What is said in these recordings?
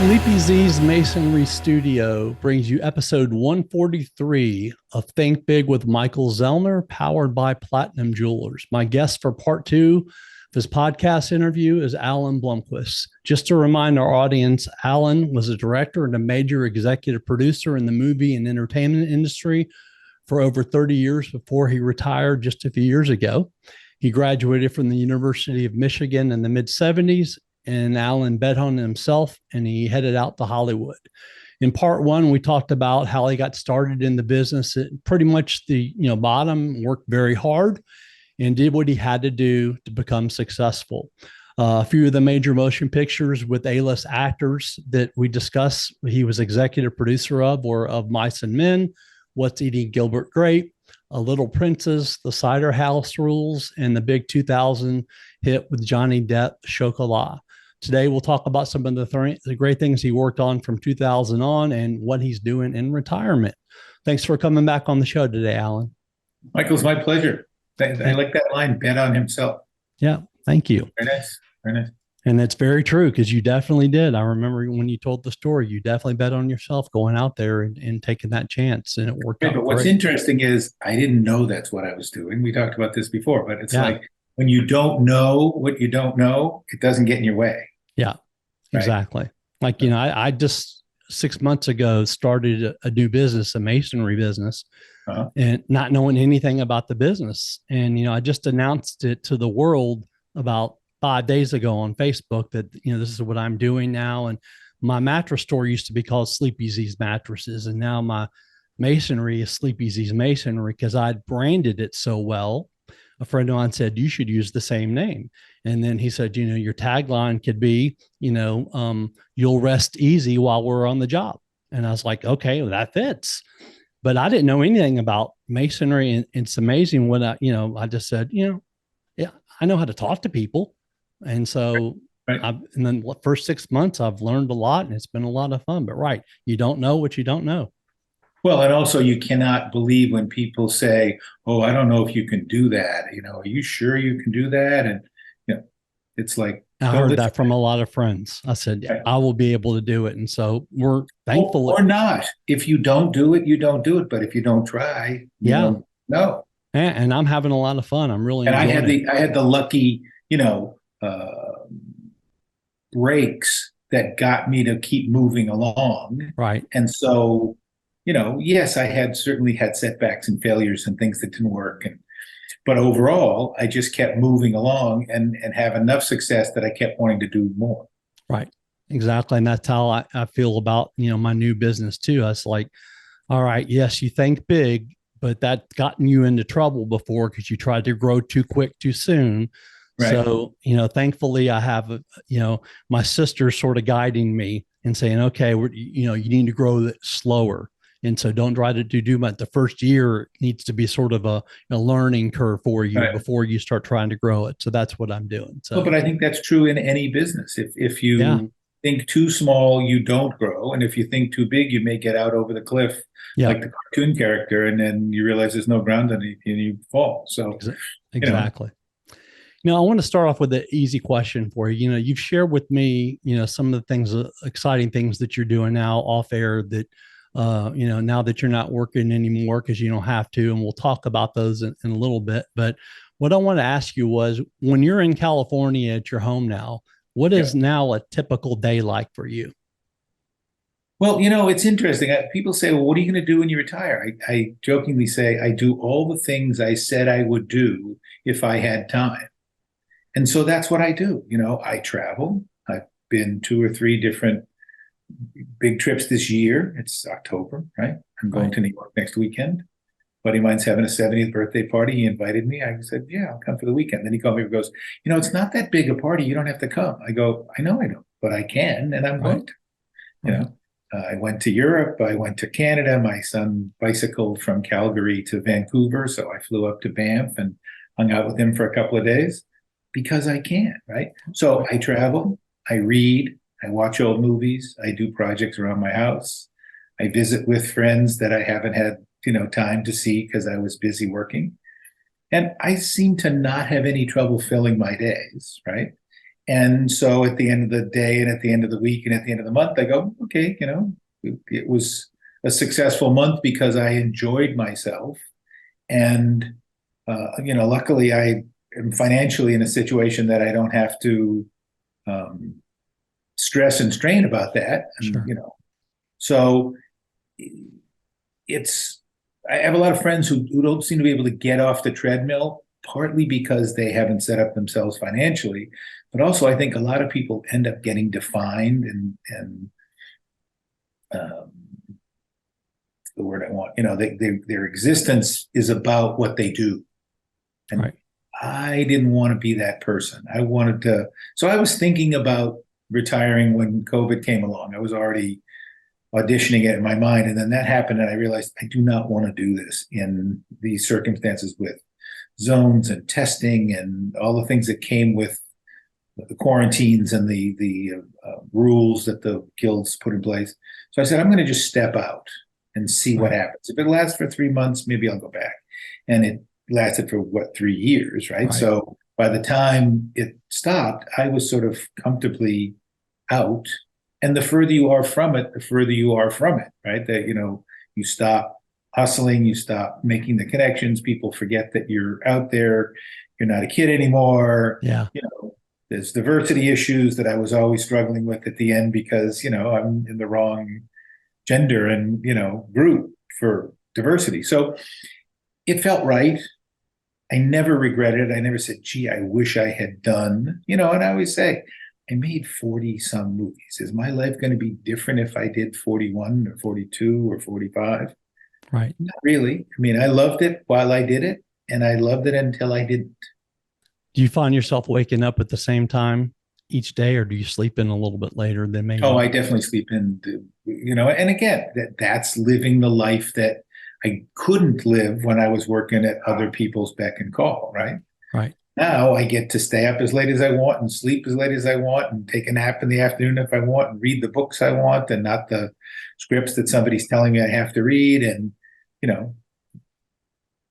Sleepy Z's Masonry Studio brings you episode 143 of Think Big with Michael Zellner, powered by Platinum Jewelers. My guest for part two of his podcast interview is Alan Blomquist. Just to remind our audience, Alan was a director and a major executive producer in the movie and entertainment industry for over 30 years before he retired just a few years ago. He graduated from the University of Michigan in the mid-70s, and Alan bet on himself, and he headed out to Hollywood. In part one, we talked about how he got started in the business at pretty much the bottom, worked very hard, and did what he had to do to become successful. A few of the major motion pictures with A-list actors that we discussed, he was executive producer of, were Of Mice and Men, What's Eating Gilbert Grape, A Little Princess, The Cider House Rules, and the big 2000 hit with Johnny Depp, Chocolat. Today, we'll talk about some of the great things he worked on from 2000 on and what he's doing in retirement. Thanks for coming back on the show today, Alan. Michael, it's my pleasure. I like that line, bet on himself. Yeah, thank you. Very nice. Very nice. And it's very true because you definitely did. I remember when you told the story, you definitely bet on yourself going out there and taking that chance, and it worked out. But what's interesting is I didn't know that's what I was doing. We talked about this before, but it's like when you don't know what you don't know, it doesn't get in your way. Yeah, exactly. Right? Like, I just 6 months ago started a new business, a masonry business, and not knowing anything about the business. And, I just announced it to the world about 5 days ago on Facebook that, this is what I'm doing now. And my mattress store used to be called Sleepy Z's Mattresses. And now my masonry is Sleepy Z's Masonry because I'd branded it so well. A friend of mine said, you should use the same name. And then he said, your tagline could be, you'll rest easy while we're on the job. And I was like, okay, well, that fits. But I didn't know anything about masonry. And it's amazing when I just said, yeah, I know how to talk to people. And so, and then the first 6 months, I've learned a lot, and it's been a lot of fun. But you don't know what you don't know. Well, and also you cannot believe when people say, "Oh, I don't know if you can do that." Are you sure you can do that? And it's like I heard that from a lot of friends. I said, yeah, I will be able to do it, and so we're thankful. Or not. If you don't do it, you don't do it. But if you don't try, you don't know. And I'm having a lot of fun. I'm really. And I had the lucky, breaks that got me to keep moving along. Right. And so, yes, I certainly had setbacks and failures and things that didn't work. But overall, I just kept moving along and have enough success that I kept wanting to do more. Right. Exactly. And that's how I feel about, my new business too. I was like, all right, yes, you think big, but that's gotten you into trouble before because you tried to grow too quick, too soon. Right. So, thankfully I have, my sister sort of guiding me and saying, okay, you need to grow it slower. And so don't try to do much. The first year needs to be sort of a learning curve for you before you start trying to grow it. So that's what I'm doing. So, but I think that's true in any business. If you think too small, you don't grow. And if you think too big, you may get out over the cliff like the cartoon character. And then you realize there's no ground underneath you and you fall. So exactly. Now, I want to start off with an easy question for you. You've shared with me, some of the things, exciting things that you're doing now off air that, now that you're not working anymore because you don't have to, and we'll talk about those in a little bit. But what I want to ask you was, when you're in California at your home now, what is now a typical day like for you? Well, it's interesting. People say, well, what are you going to do when you retire? I jokingly say, I do all the things I said I would do if I had time. And so that's what I do. I travel. I've been 2 or 3 different big trips this year. It's October, right? I'm going to New York next weekend. A buddy of mine's having a 70th birthday party. He invited me. I said, yeah, I'll come for the weekend. Then he called me and goes, it's not that big a party. You don't have to come. I go, I know, but I can, and I'm going to. I went to Europe. I went to Canada. My son bicycled from Calgary to Vancouver. So I flew up to Banff and hung out with him for a couple of days because I can, right? So I travel, I read, I watch old movies, I do projects around my house. I visit with friends that I haven't had, time to see because I was busy working. And I seem to not have any trouble filling my days, right? And so at the end of the day and at the end of the week and at the end of the month, I go, okay, it was a successful month because I enjoyed myself. And, luckily I am financially in a situation that I don't have to um, stress and strain about that. And, Sure. so it's, I have a lot of friends who don't seem to be able to get off the treadmill, partly because they haven't set up themselves financially, but also I think a lot of people end up getting defined and um, the word I want, their existence is about what they do. And Right. I didn't want to be that person. So I was thinking about retiring when COVID came along. I was already auditioning it in my mind. And then that happened. And I realized I do not want to do this in these circumstances with zones and testing and all the things that came with the quarantines and the rules that the guilds put in place. So I said, I'm going to just step out and see what Right. happens. If it lasts for 3 months, maybe I'll go back. And it lasted for 3 years, right? Right. So by the time it stopped, I was sort of comfortably out. And the further you are from it, the further you are from it, right? That, you stop hustling, you stop making the connections, people forget that you're out there, you're not a kid anymore. Yeah. There's diversity issues that I was always struggling with at the end because, I'm in the wrong gender and, group for diversity. So it felt right. I never regretted it. I never said, gee, I wish I had done, and I always say, I made 40 some movies. Is my life going to be different if I did 41 or 42 or 45? Right. Not really. I mean, I loved it while I did it, and I loved it until I didn't. Do you find yourself waking up at the same time each day, or do you sleep in a little bit later than Oh, maybe? I definitely sleep in, and again, that's living the life that I couldn't live when I was working at other people's beck and call, right? Right. Now I get to stay up as late as I want and sleep as late as I want and take a nap in the afternoon if I want and read the books I want and not the scripts that somebody's telling me I have to read and, you know,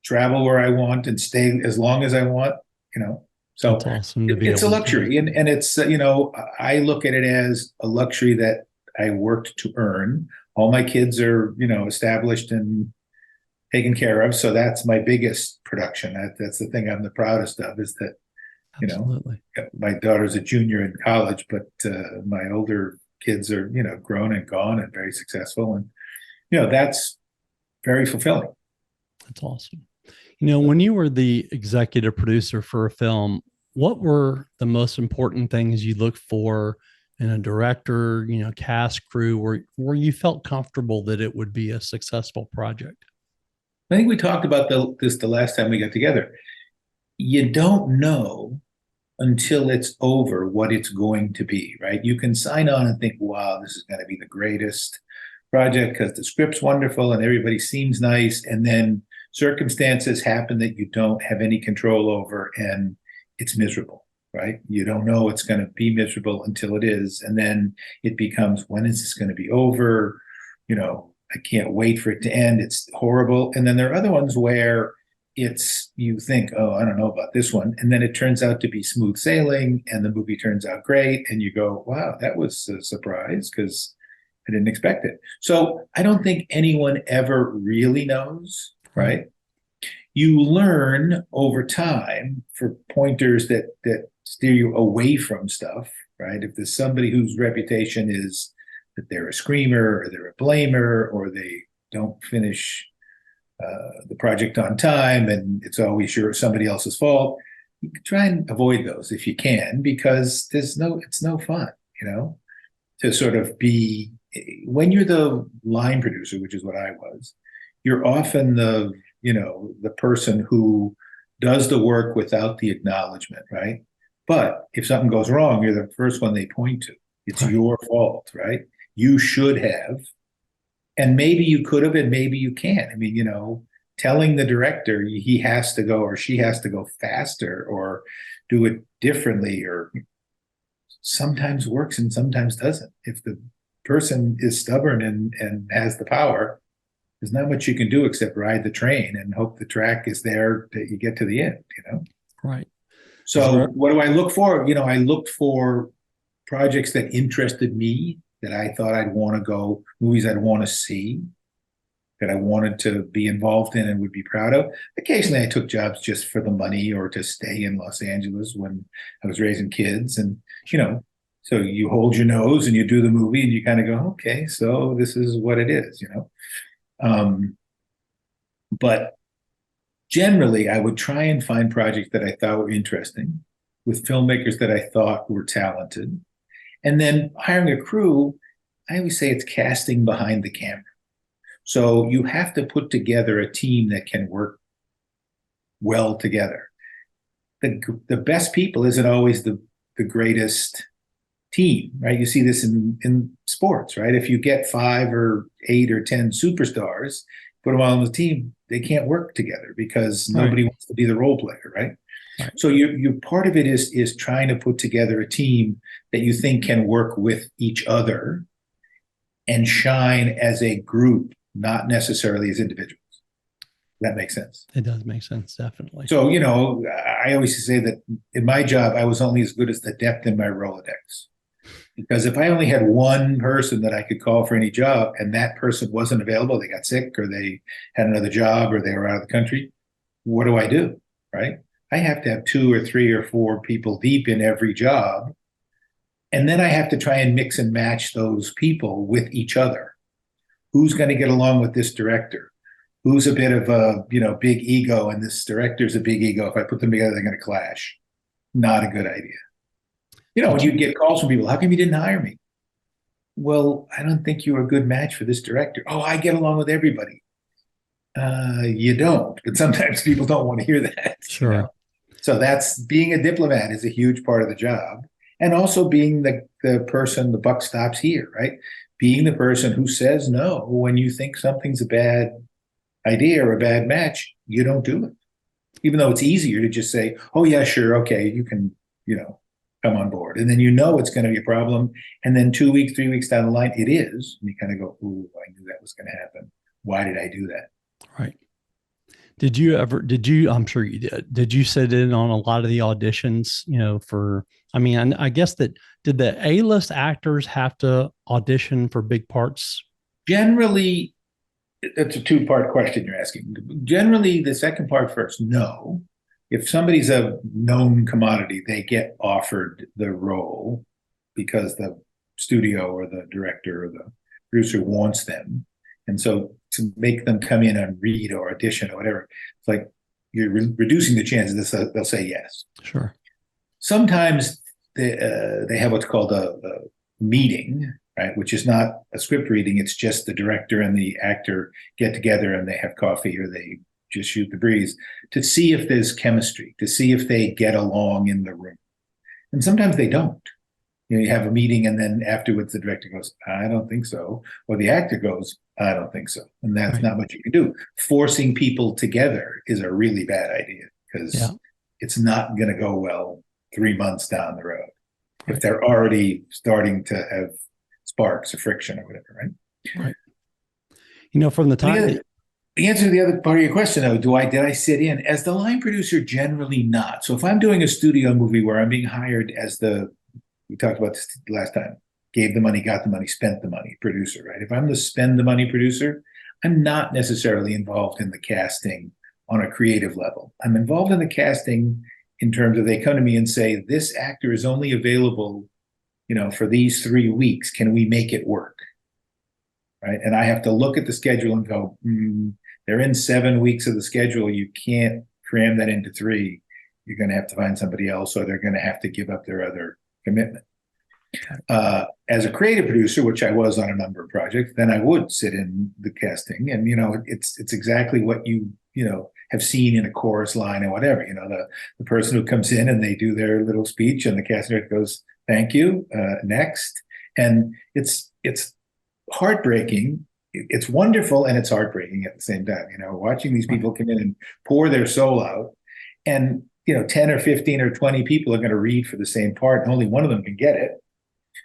travel where I want and stay as long as I want, you know. So That's awesome to be it's a able to do that. luxury and it's, I look at it as a luxury that I worked to earn. All my kids are, established and taken care of. So that's my biggest production. That's the thing I'm the proudest of is that, Absolutely. my daughter's a junior in college, but my older kids are, grown and gone and very successful. And, that's very fulfilling. That's awesome. When you were the executive producer for a film, what were the most important things you look for in a director, cast, crew, where you felt comfortable that it would be a successful project? I think we talked about this the last time we got together. You don't know until it's over what it's going to be, right? You can sign on and think, wow, this is going to be the greatest project because the script's wonderful and everybody seems nice. And then circumstances happen that you don't have any control over and it's miserable, right? You don't know it's going to be miserable until it is. And then it becomes, when is this going to be over? I can't wait for it to end. It's horrible. And then there are other ones where you think, oh, I don't know about this one. And then it turns out to be smooth sailing and the movie turns out great. And you go, wow, that was a surprise because I didn't expect it. So I don't think anyone ever really knows, right? You learn over time for pointers that steer you away from stuff, right? If there's somebody whose reputation is that they're a screamer or they're a blamer or they don't finish the project on time and it's always somebody else's fault, you can try and avoid those if you can because it's no fun, to sort of be, when you're the line producer, which is what I was, you're often the person who does the work without the acknowledgement, right? But if something goes wrong, you're the first one they point to. It's Right. your fault, right? You should have, and maybe you could have, and maybe you can't. I mean, telling the director he has to go or she has to go faster or do it differently or sometimes works and sometimes doesn't. If the person is stubborn and has the power, there's not much you can do except ride the train and hope the track is there that you get to the end, Right. So what do I look for? I looked for projects that interested me, that I thought I'd want to go, movies I'd want to see, that I wanted to be involved in and would be proud of. Occasionally I took jobs just for the money or to stay in Los Angeles when I was raising kids. And, so you hold your nose and you do the movie and you kind of go, okay, so this is what it is. But generally I would try and find projects that I thought were interesting with filmmakers that I thought were talented. And then hiring a crew, I always say it's casting behind the camera. So you have to put together a team that can work well together. The best people isn't always the greatest team, right? You see this in sports, right? If you get 5 or 8 or 10 superstars, put them all on the team, they can't work together because nobody wants to be the role player, right? So you part of it is trying to put together a team that you think can work with each other and shine as a group, not necessarily as individuals. That makes sense. It does make sense, definitely. So, I always say that in my job, I was only as good as the depth in my Rolodex. Because if I only had one person that I could call for any job and that person wasn't available, they got sick or they had another job or they were out of the country, what do I do, right? I have to have 2 or 3 or 4 people deep in every job. And then I have to try and mix and match those people with each other. Who's going to get along with this director? Who's a bit of a, big ego, and this director's a big ego. If I put them together, they're going to clash. Not a good idea. When you get calls from people, how come you didn't hire me? Well, I don't think you were a good match for this director. Oh, I get along with everybody. You don't, but sometimes people don't want to hear that. Sure. So that's being a diplomat is a huge part of the job. And also being the person, the buck stops here, right? Being the person who says no when you think something's a bad idea or a bad match, you don't do it. Even though it's easier to just say, oh yeah, sure, okay, you can, come on board. And then it's going to be a problem. And then 2 weeks, 3 weeks down the line, it is. And you kind of go, ooh, I knew that was going to happen. Why did I do that? Right. I'm sure you did you sit in on a lot of the auditions, I guess did the A-list actors have to audition for big parts? Generally, that's a 2-part question you're asking. Generally, the second part first, no. If somebody's a known commodity, they get offered the role because the studio or the director or the producer wants them. And so to make them come in and read or audition or whatever, it's like you're reducing the chances that they'll say yes. Sure. Sometimes they have what's called a meeting, right? Which is not a script reading. It's just the director and the actor get together and they have coffee or they just shoot the breeze to see if there's chemistry, to see if they get along in the room. And sometimes they don't. You have a meeting and then afterwards the director goes, I don't think so. Or the actor goes, I don't think so. And that's not what you can do. Forcing people together is a really bad idea because it's not going to go well 3 months down the road if they're already starting to have sparks or friction or whatever, right? Right. From the time... The answer to the other part of your question, though, did I sit in? As the line producer, generally not. So if I'm doing a studio movie where I'm being hired as we talked about this last time, gave the money, got the money, spent the money producer, right? If I'm the spend the money producer, I'm not necessarily involved in the casting on a creative level. I'm involved in the casting in terms of they come to me and say, this actor is only available, for these 3 weeks. Can we make it work? Right. And I have to look at the schedule and go, they're in 7 weeks of the schedule. You can't cram that into 3. You're going to have to find somebody else, or they're going to have to give up their other commitment. As a creative producer, which I was on a number of projects, then I would sit in the casting, and it's exactly what you have seen in a chorus line or whatever. The person who comes in and they do their little speech, and the casting director goes, "Thank you, next," and it's heartbreaking. It's wonderful and it's heartbreaking at the same time. Watching these people come in and pour their soul out, and 10 or 15 or 20 people are going to read for the same part, and only one of them can get it.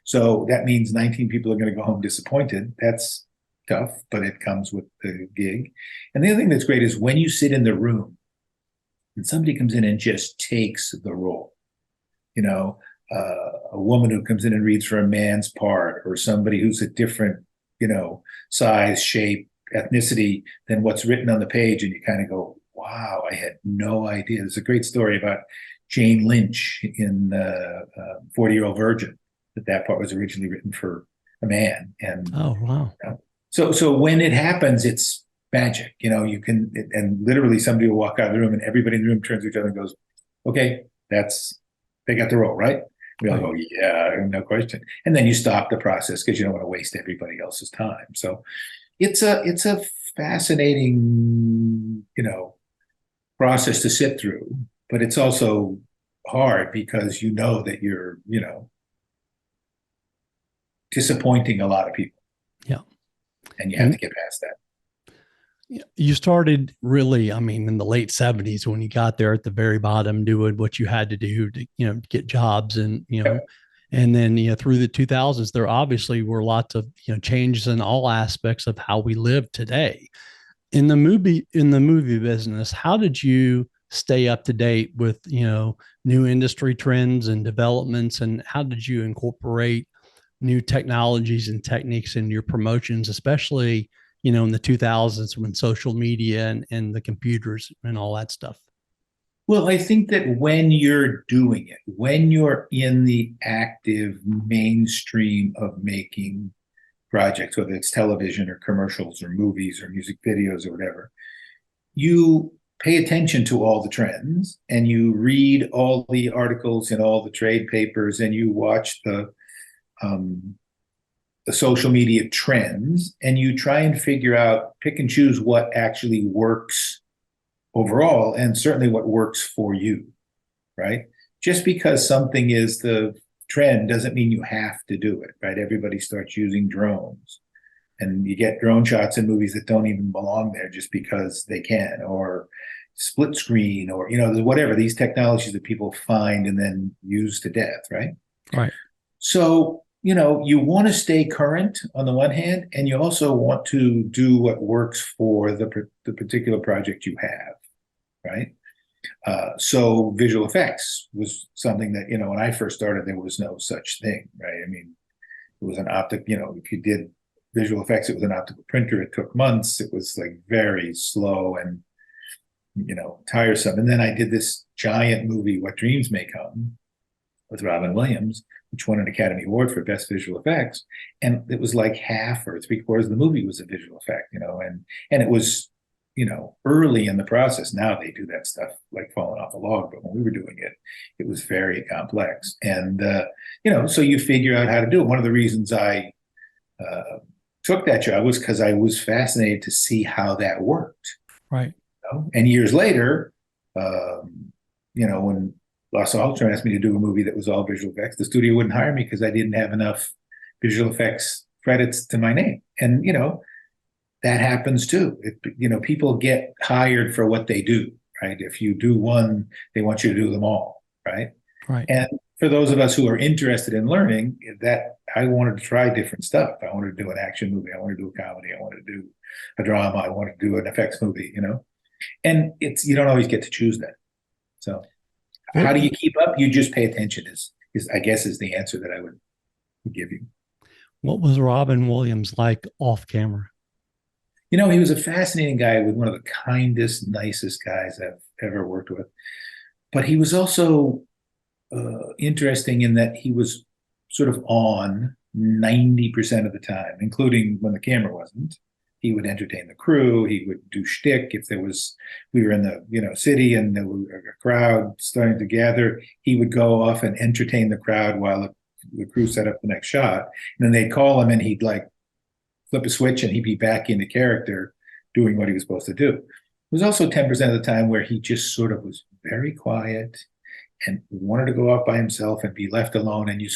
So that means 19 people are going to go home disappointed. That's tough, but it comes with the gig. And the other thing that's great is when you sit in the room and somebody comes in and just takes the role. you know, a woman who comes in and reads for a man's part, or somebody who's a different, size, shape, ethnicity than what's written on the page, and you kind of go, "Wow, I had no idea." There's a great story about Jane Lynch in 40-Year-Old Virgin, that part was originally written for a man, and Oh, wow. so when it happens, it's magic. You can, and literally somebody will walk out of the room, and everybody in the room turns to each other and goes, "Okay, they got the role, right?" We all Right. go, "Yeah, no question." And then you stop the process because you don't want to waste everybody else's time. So it's a fascinating, process to sit through, but it's also hard because you know that you're, disappointing a lot of people, Yeah. and you have to And get past that. you started really, I mean, in the late 70s when you got there at the very bottom, doing what you had to do to, get jobs and then, through the 2000s, there obviously were lots of, changes in all aspects of how we live today. In the movie business, how did you stay up to date with, new industry trends and developments, and how did you incorporate new technologies and techniques in your promotions, especially, in the 2000s when social media and the computers and all that stuff? Well, I think that when you're doing it, when you're in the active mainstream of making projects, whether it's television or commercials or movies or music videos or whatever, you pay attention to all the trends, and you read all the articles in all the trade papers, and you watch um, the social media trends, and you try and figure out, pick and choose what actually works overall, and certainly what works for you, right? Just because something is the trend doesn't mean you have to do it, right? Everybody starts using drones, and you get drone shots in movies that don't even belong there just because they can, or split screen, or whatever, these technologies that people find and then use to death, right? Right. So you want to stay current on the one hand, and you also want to do what works for the particular project you have, right? So visual effects was something that, when I first started, there was no such thing, right? I mean, it was an optic, if you did visual effects, it was an optical printer. It took months. It was like very slow and, tiresome. And then I did this giant movie, What Dreams May Come, with Robin Williams, which won an Academy Award for Best Visual Effects. And it was like half or three-quarters of the movie was a visual effect, and it was, early in the process. Now they do that stuff like falling off a log, but when we were doing it, it was very complex. And, so you figure out how to do it. One of the reasons I took that job was because I was fascinated to see how that worked. Right. And years later, when Los Ultra asked me to do a movie that was all visual effects, the studio wouldn't hire me because I didn't have enough visual effects credits to my name. And, that happens too. People get hired for what they do, right? If you do one, they want you to do them all, right? Right. And for those of us who are interested in learning, that I wanted to try different stuff. I wanted to do an action movie. I wanted to do a comedy. I wanted to do a drama. I wanted to do an effects movie, and you don't always get to choose that. So What, how do you keep up? You just pay attention is I guess is the answer that I would give you. what was Robin Williams like off camera? He was a fascinating guy, with one of the kindest, nicest guys I've ever worked with. But he was also interesting in that he was sort of on 90% of the time, including when the camera wasn't. He would entertain the crew. He would do shtick. If we were in the city and there was a crowd starting to gather, he would go off and entertain the crowd while the crew set up the next shot. And then they'd call him, and he'd like flip a switch, and he'd be back into character doing what he was supposed to do. It was also 10% of the time where he just sort of was very quiet and wanted to go out by himself and be left alone. And you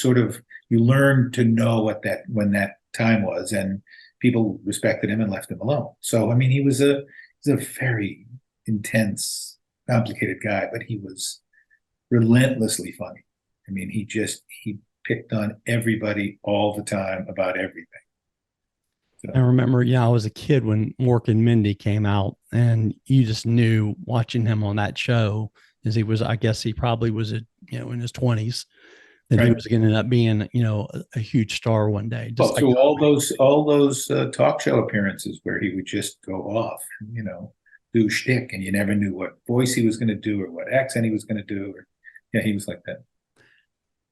learn to know when that time was, and people respected him and left him alone. So, I mean, he was a very intense, complicated guy, but he was relentlessly funny. I mean, he picked on everybody all the time about everything. So, I remember, yeah, I was a kid when Mork and Mindy came out, and you just knew watching him on that show as he was, I guess he probably was, in his 20s, that he Right. was going to end up being, a huge star one day, just Well, like through Tom Hanks. all those talk show appearances where he would just go off, do shtick, and you never knew what voice he was going to do or what accent he was going to do. Or, yeah, he was like that.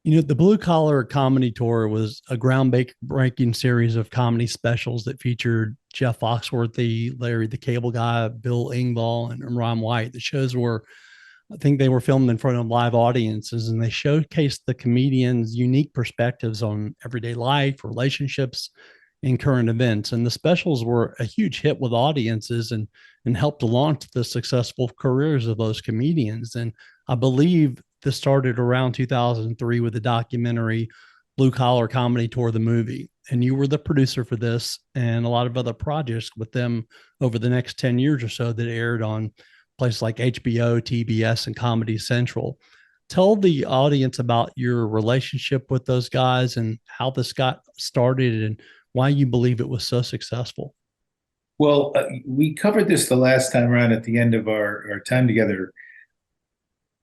The Blue Collar Comedy Tour was a groundbreaking series of comedy specials that featured Jeff Foxworthy, Larry the Cable Guy, Bill Engvall, and Ron White. The shows were, I think they were filmed in front of live audiences, and they showcased the comedians' unique perspectives on everyday life, relationships, and current events. And the specials were a huge hit with audiences and helped to launch the successful careers of those comedians. And I believe this started around 2003 with the documentary Blue Collar Comedy Tour, the movie. And you were the producer for this and a lot of other projects with them over the next 10 years or so that aired on places like HBO, TBS, and Comedy Central. Tell the audience about your relationship with those guys and how this got started and why you believe it was so successful. Well, we covered this the last time around at the end of our time together.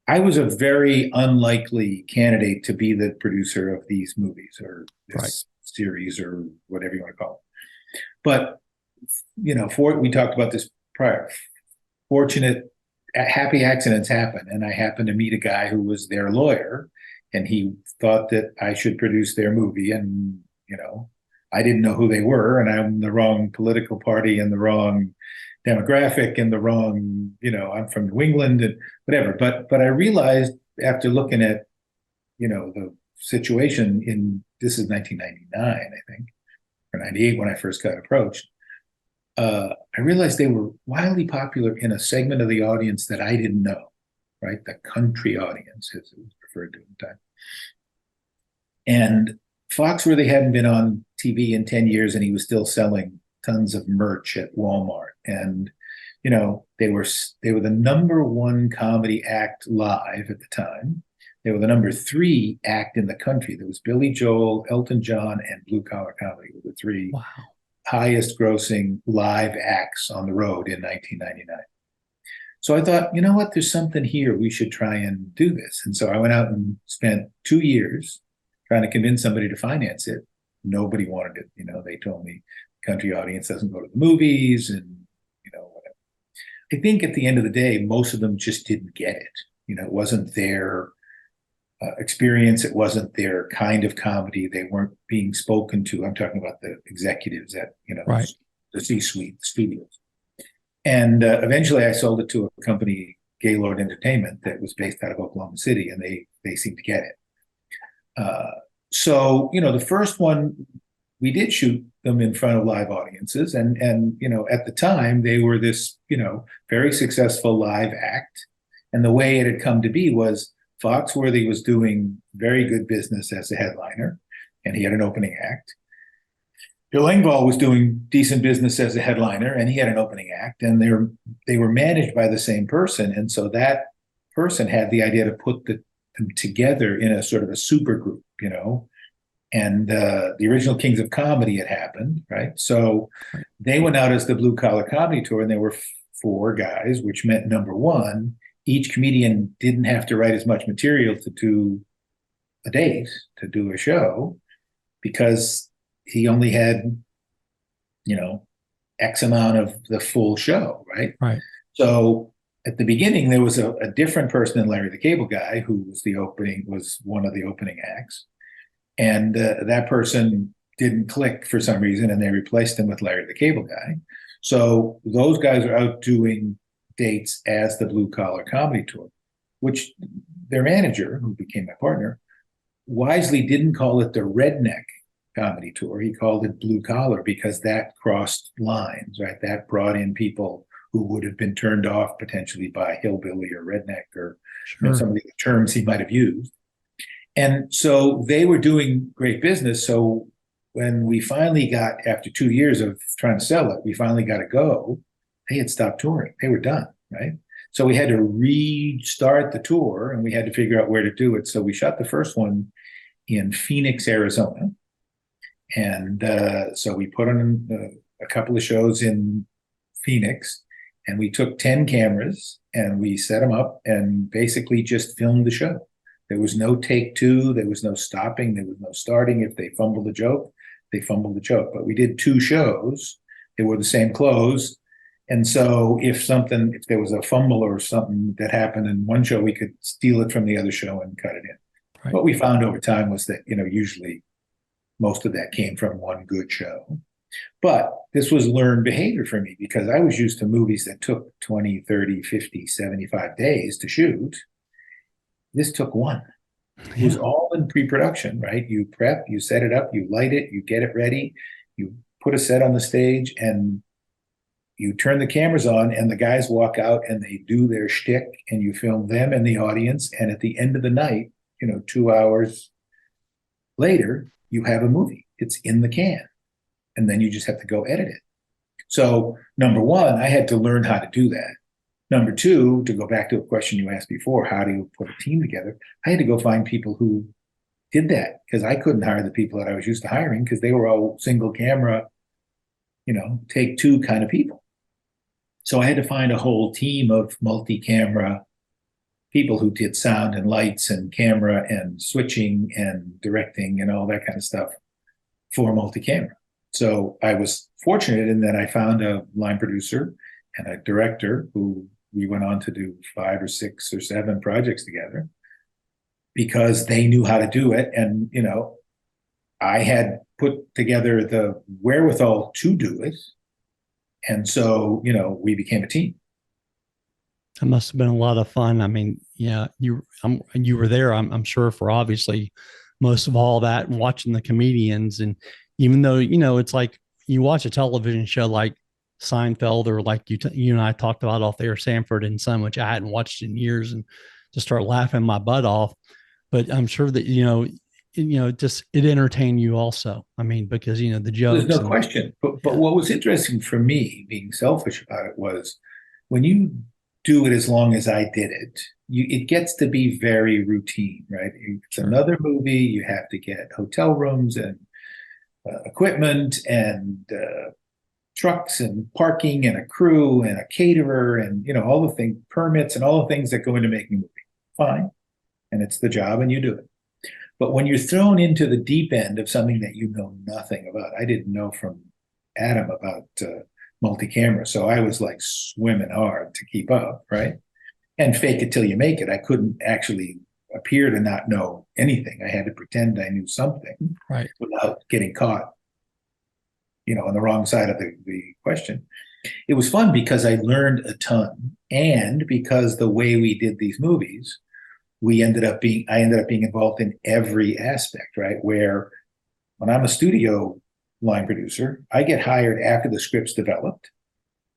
I was a very unlikely candidate to be the producer of these movies or this Right. series or whatever you want to call it. But, we talked about this prior. Fortunate, happy accidents happen. And I happened to meet a guy who was their lawyer, and he thought that I should produce their movie. And, I didn't know who they were, and I'm the wrong political party and the wrong demographic and the wrong, I'm from New England and whatever. But I realized after looking at, the situation this is 1999, I think, or 98 when I first got approached. I realized they were wildly popular in a segment of the audience that I didn't know, right? The country audience, as it was referred to at the time. And Foxworthy hadn't been on TV in 10 years, and he was still selling tons of merch at Walmart. And, they were the number one comedy act live at the time. They were the number 3 act in the country. There was Billy Joel, Elton John, and Blue Collar Comedy were the 3 Wow. highest grossing live acts on the road in 1999. So I thought, you know what, there's something here. We should try and do this. And so I went out and spent 2 years trying to convince somebody to finance it. Nobody wanted it. They told me the country audience doesn't go to the movies and, whatever. I think at the end of the day, most of them just didn't get it. It wasn't their experience. It wasn't their kind of comedy. They weren't being spoken to. I'm talking about the executives at, Right. the C-suite, the studios. And eventually I sold it to a company, Gaylord Entertainment, that was based out of Oklahoma City, and they seemed to get it. So, the first one, we did shoot them in front of live audiences. And at the time, they were this, very successful live act. And the way it had come to be was Foxworthy was doing very good business as a headliner, and he had an opening act. Bill Engvall was doing decent business as a headliner, and he had an opening act. And they were managed by the same person. And so that person had the idea to put them together in a sort of a super group, and the original Kings of Comedy had happened, right? So they went out as the Blue Collar Comedy Tour, and there were 4 guys, which meant, number one, each comedian didn't have to write as much material to do a date, to do a show, because he only had, X amount of the full show, right? Right. So at the beginning, there was a different person than Larry the Cable Guy, who was one of the opening acts. And that person didn't click for some reason, and they replaced him with Larry the Cable Guy. So those guys are out doing dates as the Blue Collar Comedy Tour, which their manager, who became my partner, wisely didn't call it the Redneck Comedy Tour. He called it Blue Collar because that crossed lines, right? That brought in people who would have been turned off potentially by hillbilly or redneck or Sure. some of the terms he might have used. And so they were doing great business. So when we finally got, after 2 years of trying to sell it, we finally got to go, they had stopped touring. They were done, right? So we had to restart the tour, and we had to figure out where to do it. So we shot the first one in Phoenix, Arizona. And so we put on a couple of shows in Phoenix. And we took 10 cameras and we set them up and basically just filmed the show. There was no take two. There was no stopping. There was no starting. If they fumbled a joke, they fumbled the joke. But we did 2 shows. They were the same clothes. And so if there was a fumble or something that happened in one show, we could steal it from the other show and cut it in. Right. What we found over time was that, usually most of that came from one good show. But this was learned behavior for me because I was used to movies that took 20, 30, 50, 75 days to shoot. This took 1. It was all in pre-production, right? You prep, you set it up, you light it, you get it ready, you put a set on the stage, and you turn the cameras on, and the guys walk out and they do their shtick, and you film them and the audience. And at the end of the night, 2 hours later, you have a movie. It's in the can. And then you just have to go edit it. So, number 1, I had to learn how to do that. Number 2, to go back to a question you asked before, how do you put a team together? I had to go find people who did that because I couldn't hire the people that I was used to hiring because they were all single camera, take 2 kind of people. So I had to find a whole team of multi-camera people who did sound and lights and camera and switching and directing and all that kind of stuff for multi-camera. So I was fortunate in that I found a line producer and a director who we went on to do 5 or 6 or 7 projects together because they knew how to do it. And, I had put together the wherewithal to do it. And so, we became a team. It must have been a lot of fun. I mean, yeah, you were there, I'm sure, for obviously most of all that and watching the comedians. And even though, it's like you watch a television show like Seinfeld or like you and I talked about off there, Sanford and Son, which I hadn't watched in years, and just start laughing my butt off. But I'm sure that, just it entertained you also. I mean, because, the jokes. There's no question. But what was interesting for me, being selfish about it, was when you do it as long as I did it, it gets to be very routine, right? It's another movie. You have to get hotel rooms and equipment and trucks and parking and a crew and a caterer and, all the things, permits and all the things that go into making a movie. Fine. And it's the job and you do it. But when you're thrown into the deep end of something that you know nothing about, I didn't know from Adam about multi-camera. So I was like swimming hard to keep up, right? And fake it till you make it. I couldn't actually appear to not know anything. I had to pretend I knew something, right, without getting caught, on the wrong side of the question. It was fun because I learned a ton, and because the way we did these movies, I ended up being involved in every aspect, right? Where when I'm a studio line producer, I get hired after the script's developed.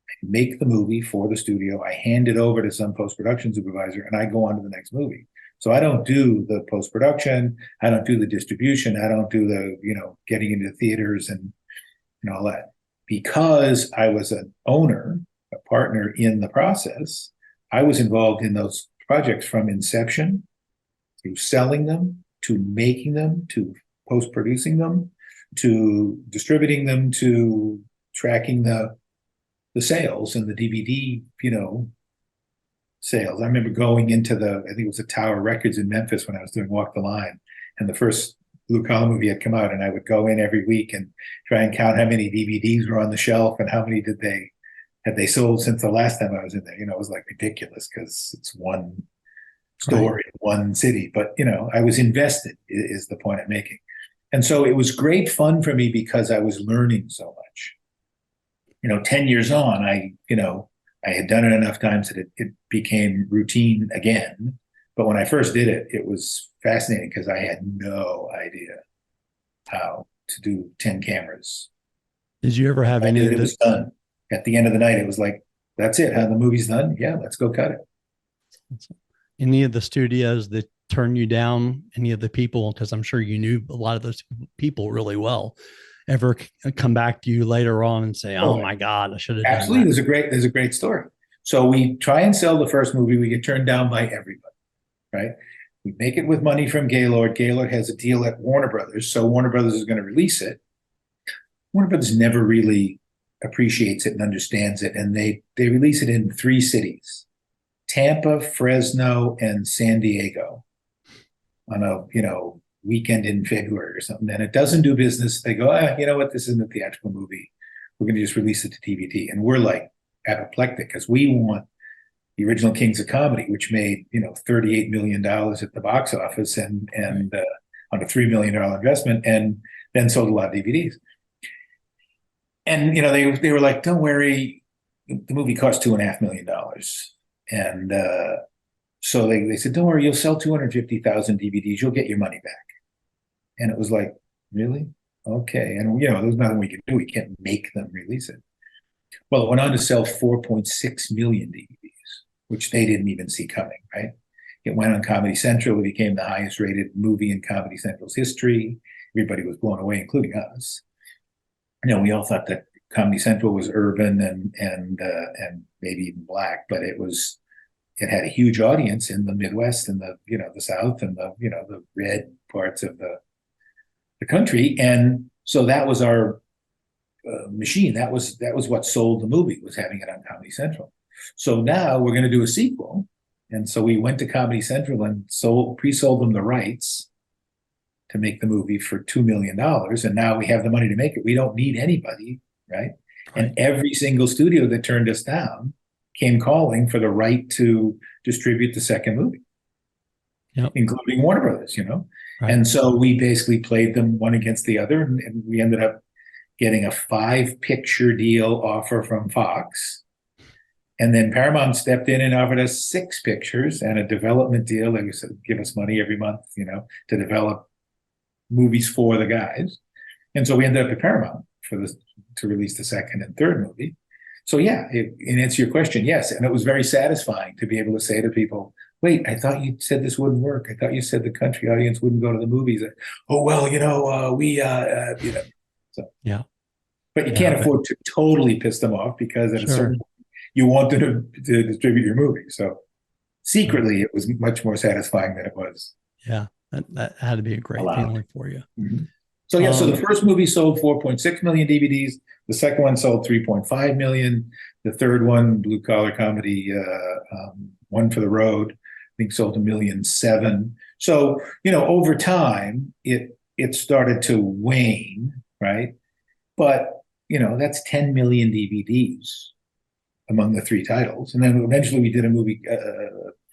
I make the movie for the studio. I hand it over to some post-production supervisor, and I go on to the next movie. So I don't do the post-production. I don't do the distribution. I don't do the, getting into theaters and all that. Because I was an owner, a partner in the process, I was involved in those projects from inception to selling them, to making them, to post-producing them, to distributing them, to tracking the sales and the DVD, sales. I remember going into I think it was the Tower Records in Memphis when I was doing Walk the Line, and the first blue collar movie had come out, and I would go in every week and try and count how many DVDs were on the shelf and how many had they sold since the last time I was in there. It was like ridiculous because it's one store right in one city. But, I was invested is the point I'm making. And so it was great fun for me because I was learning so much. 10 years on, I had done it enough times that it became routine again. But when I first did it, it was fascinating because I had no idea how to do 10 cameras. Did you ever have any of it was done? At the end of the night, it was like, that's it. How the movie's done? Yeah, let's go cut it. Any of the studios that turned you down, any of the people, because I'm sure you knew a lot of those people really well, ever come back to you later on and say, oh my God, I should have done absolutely that? There's a great story. So we try and sell the first movie, we get turned down by everybody, right? We make it with money from Gaylord. Gaylord has a deal at Warner Brothers, so Warner Brothers is going to release it. Warner Brothers never really appreciates it and understands it. And they release it in 3 cities: Tampa, Fresno, and San Diego on a weekend in February or something. And it doesn't do business. They go, you know what? This isn't a theatrical movie. We're going to just release it to DVD. And we're like apoplectic because we want the original Kings of Comedy, which made $38 million at the box office and on a $3 million investment, and then sold a lot of DVDs. And they were like, "Don't worry, the movie cost $2.5 million," and so they said, "Don't worry, you'll sell 250,000 DVDs. You'll get your money back." And it was like, really? Okay. And there's nothing we can do. We can't make them release it. Well, it went on to sell 4.6 million DVDs, which they didn't even see coming, right? It went on Comedy Central. It became the highest rated movie in Comedy Central's history. Everybody was blown away, including us. We all thought that Comedy Central was urban and maybe even black, but it had a huge audience in the Midwest and the South and the red parts of the country. And so that was our machine. That was what sold the movie, was having it on Comedy Central. So now we're going to do a sequel. And so we went to Comedy Central and pre-sold them the rights to make the movie for $2 million. And now we have the money to make it. We don't need anybody, right? And every single studio that turned us down came calling for the right to distribute the second movie, including Warner Brothers, Right. And so we basically played them one against the other, and we ended up getting a 5-picture deal offer from Fox. And then Paramount stepped in and offered us 6 pictures and a development deal. They would give us money every month, to develop movies for the guys. And so we ended up at Paramount to release the second and third movie. So in answer to your question, yes. And it was very satisfying to be able to say to people, "Wait, I thought you said this wouldn't work. I thought you said the country audience wouldn't go to the movies." "Oh, well, So, yeah. But you can't afford to totally piss them off, because at a certain point, you want them to distribute your movie. So secretly, it was much more satisfying than it was. Yeah, that had to be a great feeling for you. Mm-hmm. So so the first movie sold 4.6 million DVDs. The second one sold 3.5 million. The third one, Blue Collar Comedy, One for the Road, I think sold 1.7 million. So over time, it started to wane, right? But that's 10 million DVDs among the 3 titles. And then eventually we did a movie,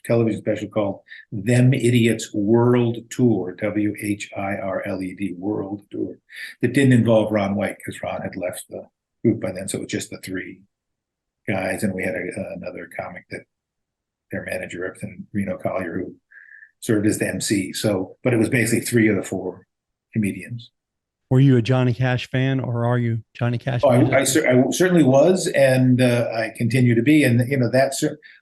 television special called Them Idiots World Tour, WHIRLED, World Tour, that didn't involve Ron White, because Ron had left the group by then. So it was just the 3 guys. And we had another comic that their manager represented, Reno Collier, who served as the MC. But it was basically 3 of the 4 comedians. Were you a Johnny Cash fan, or are you Johnny Cash? I certainly was, and I continue to be. And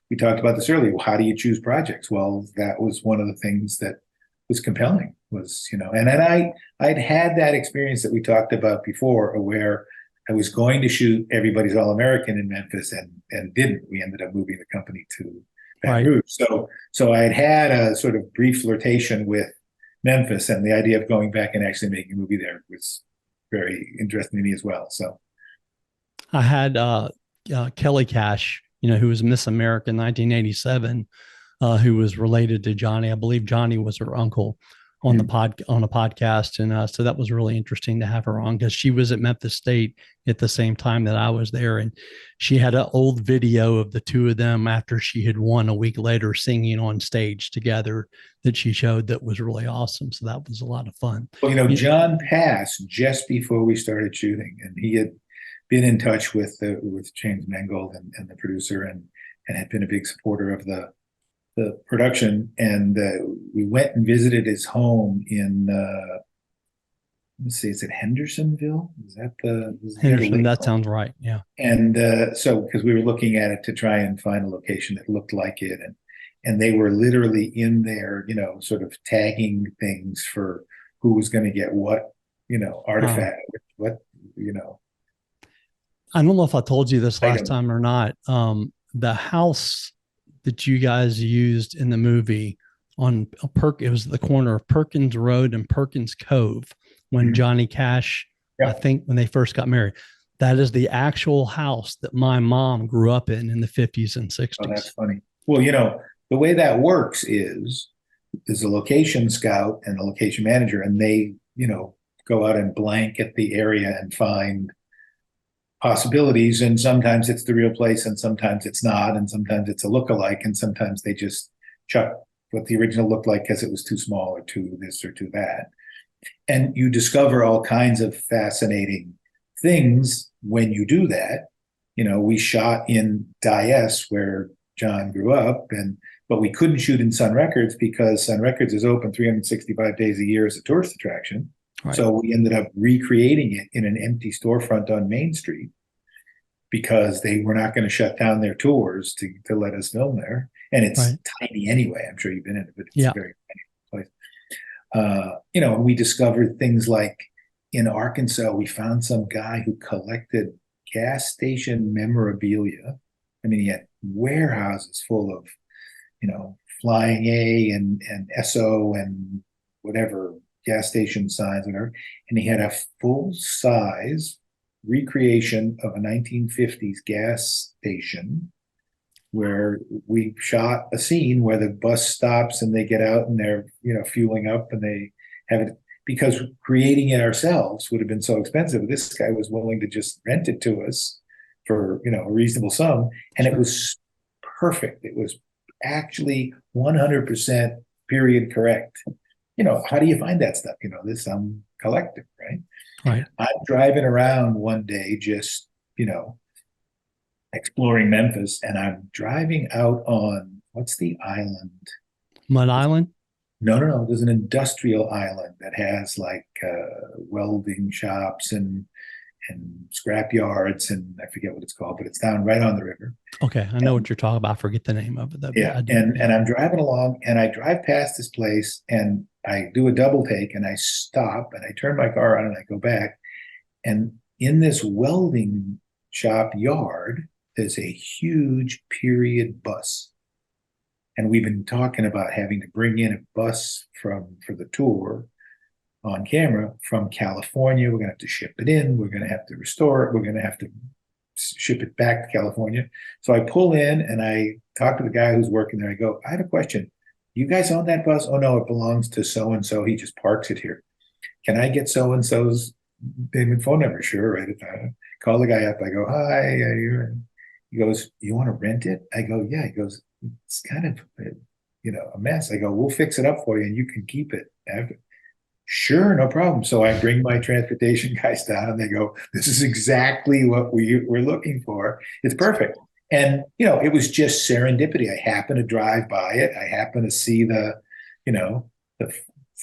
we talked about this earlier. Well, how do you choose projects? Well, that was one of the things that was compelling. And then I'd had that experience that we talked about before, where I was going to shoot Everybody's All-American in Memphis and didn't. We ended up moving the company to Baton Rouge. So I had a sort of brief flirtation with Memphis, and the idea of going back and actually making a movie there was very interesting to me as well. So I had Kelly Cash, who was Miss America in 1987, who was related to Johnny. I believe Johnny was her uncle on a podcast. And so that was really interesting to have her on, because she was at Memphis State at the same time that I was there. And she had an old video of the 2 of them after she had won a week later, singing on stage together, that she showed, that was really awesome. So that was a lot of fun. Well, John passed just before we started shooting, and he had been in touch with James Mangold and the producer, and had been a big supporter of the production. And we went and visited his home in let's see, is it Hendersonville? Is that Henderson? That sounds right. Yeah. And so, because we were looking at it to try and find a location that looked like it, and they were literally in there, sort of tagging things for who was going to get what, artifact, what. I don't know if I told you this last time or not. The house that you guys used in the movie it was the corner of Perkins Road and Perkins Cove when Johnny Cash, I think when they first got married, That is the actual house that my mom grew up in the 50s and Oh, that's 60s. funny. Well, the way that works is there's a location scout and a location manager, and they, go out and blanket the area and find possibilities. And sometimes it's the real place, and sometimes it's not, and sometimes it's a look-alike, and sometimes they just chuck what the original looked like because it was too small or too this or too that. And you discover all kinds of fascinating things when you do that. We shot in Diess where John grew up, but we couldn't shoot in Sun Records because Sun Records is open 365 days a year as a tourist attraction. Right. So we ended up recreating it in an empty storefront on Main Street because they were not going to shut down their tours to let us film there. And it's Right. tiny anyway. I'm sure you've been in it, but it's Yeah. a very tiny place. And we discovered things like in Arkansas, we found some guy who collected gas station memorabilia. I mean, he had warehouses full of, Flying A and SO and whatever gas station signs, whatever. And he had a full size recreation of a 1950s gas station where we shot a scene where the bus stops and they get out and they're, fueling up and they have it, because creating it ourselves would have been so expensive. This guy was willing to just rent it to us for, a reasonable sum. And It was perfect. It was actually 100% period correct. How do you find that stuff? This I'm collective, right? Right. I'm driving around one day just, exploring Memphis, and I'm driving out on what's the island? Mud Island? No, no, no. There's an industrial island that has like welding shops and scrap yards, and I forget what it's called, but it's down right on the river. Okay. I know what you're talking about. I forget the name of it though. Yeah, I do. and I'm driving along, and I drive past this place, and I do a double take, and I stop, and I turn my car on, and I go back, and in this welding shop yard, there's a huge period bus. And we've been talking about having to bring in a bus for the tour on camera from California. We're going to have to ship it in. We're going to have to restore it. We're going to have to ship it back to California. So I pull in and I talk to the guy who's working there. I go, I have a question. You guys own that bus? Oh, no, it belongs to so-and-so. He just parks it here. Can I get so-and-so's name and phone number? Sure. Right. I call the guy up. I go, hi. He goes, you want to rent it? I go, yeah. He goes, it's kind of, a mess. I go, we'll fix it up for you and you can keep it after. Sure, no problem. So I bring my transportation guys down and they go, this is exactly what we're looking for. It's perfect. And, it was just serendipity. I happened to drive by it. I happened to see the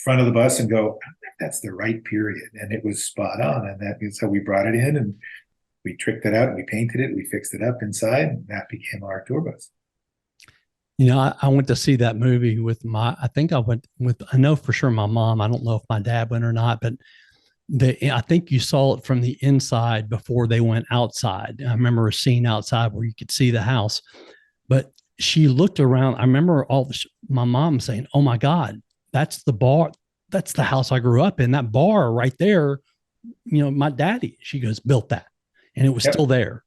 front of the bus and go, that's the right period. And it was spot on. And that's how we brought it in and we tricked it out, we painted it, we fixed it up inside, and that became our tour bus. I went to see that movie with I think I went with, I know for sure my mom. I don't know if my dad went or not, but I think you saw it from the inside before they went outside. I remember a scene outside where you could see the house, but she looked around. I remember my mom saying, oh my God, that's the bar. That's the house I grew up in. That bar right there, my daddy, she goes, built that. And it was still there,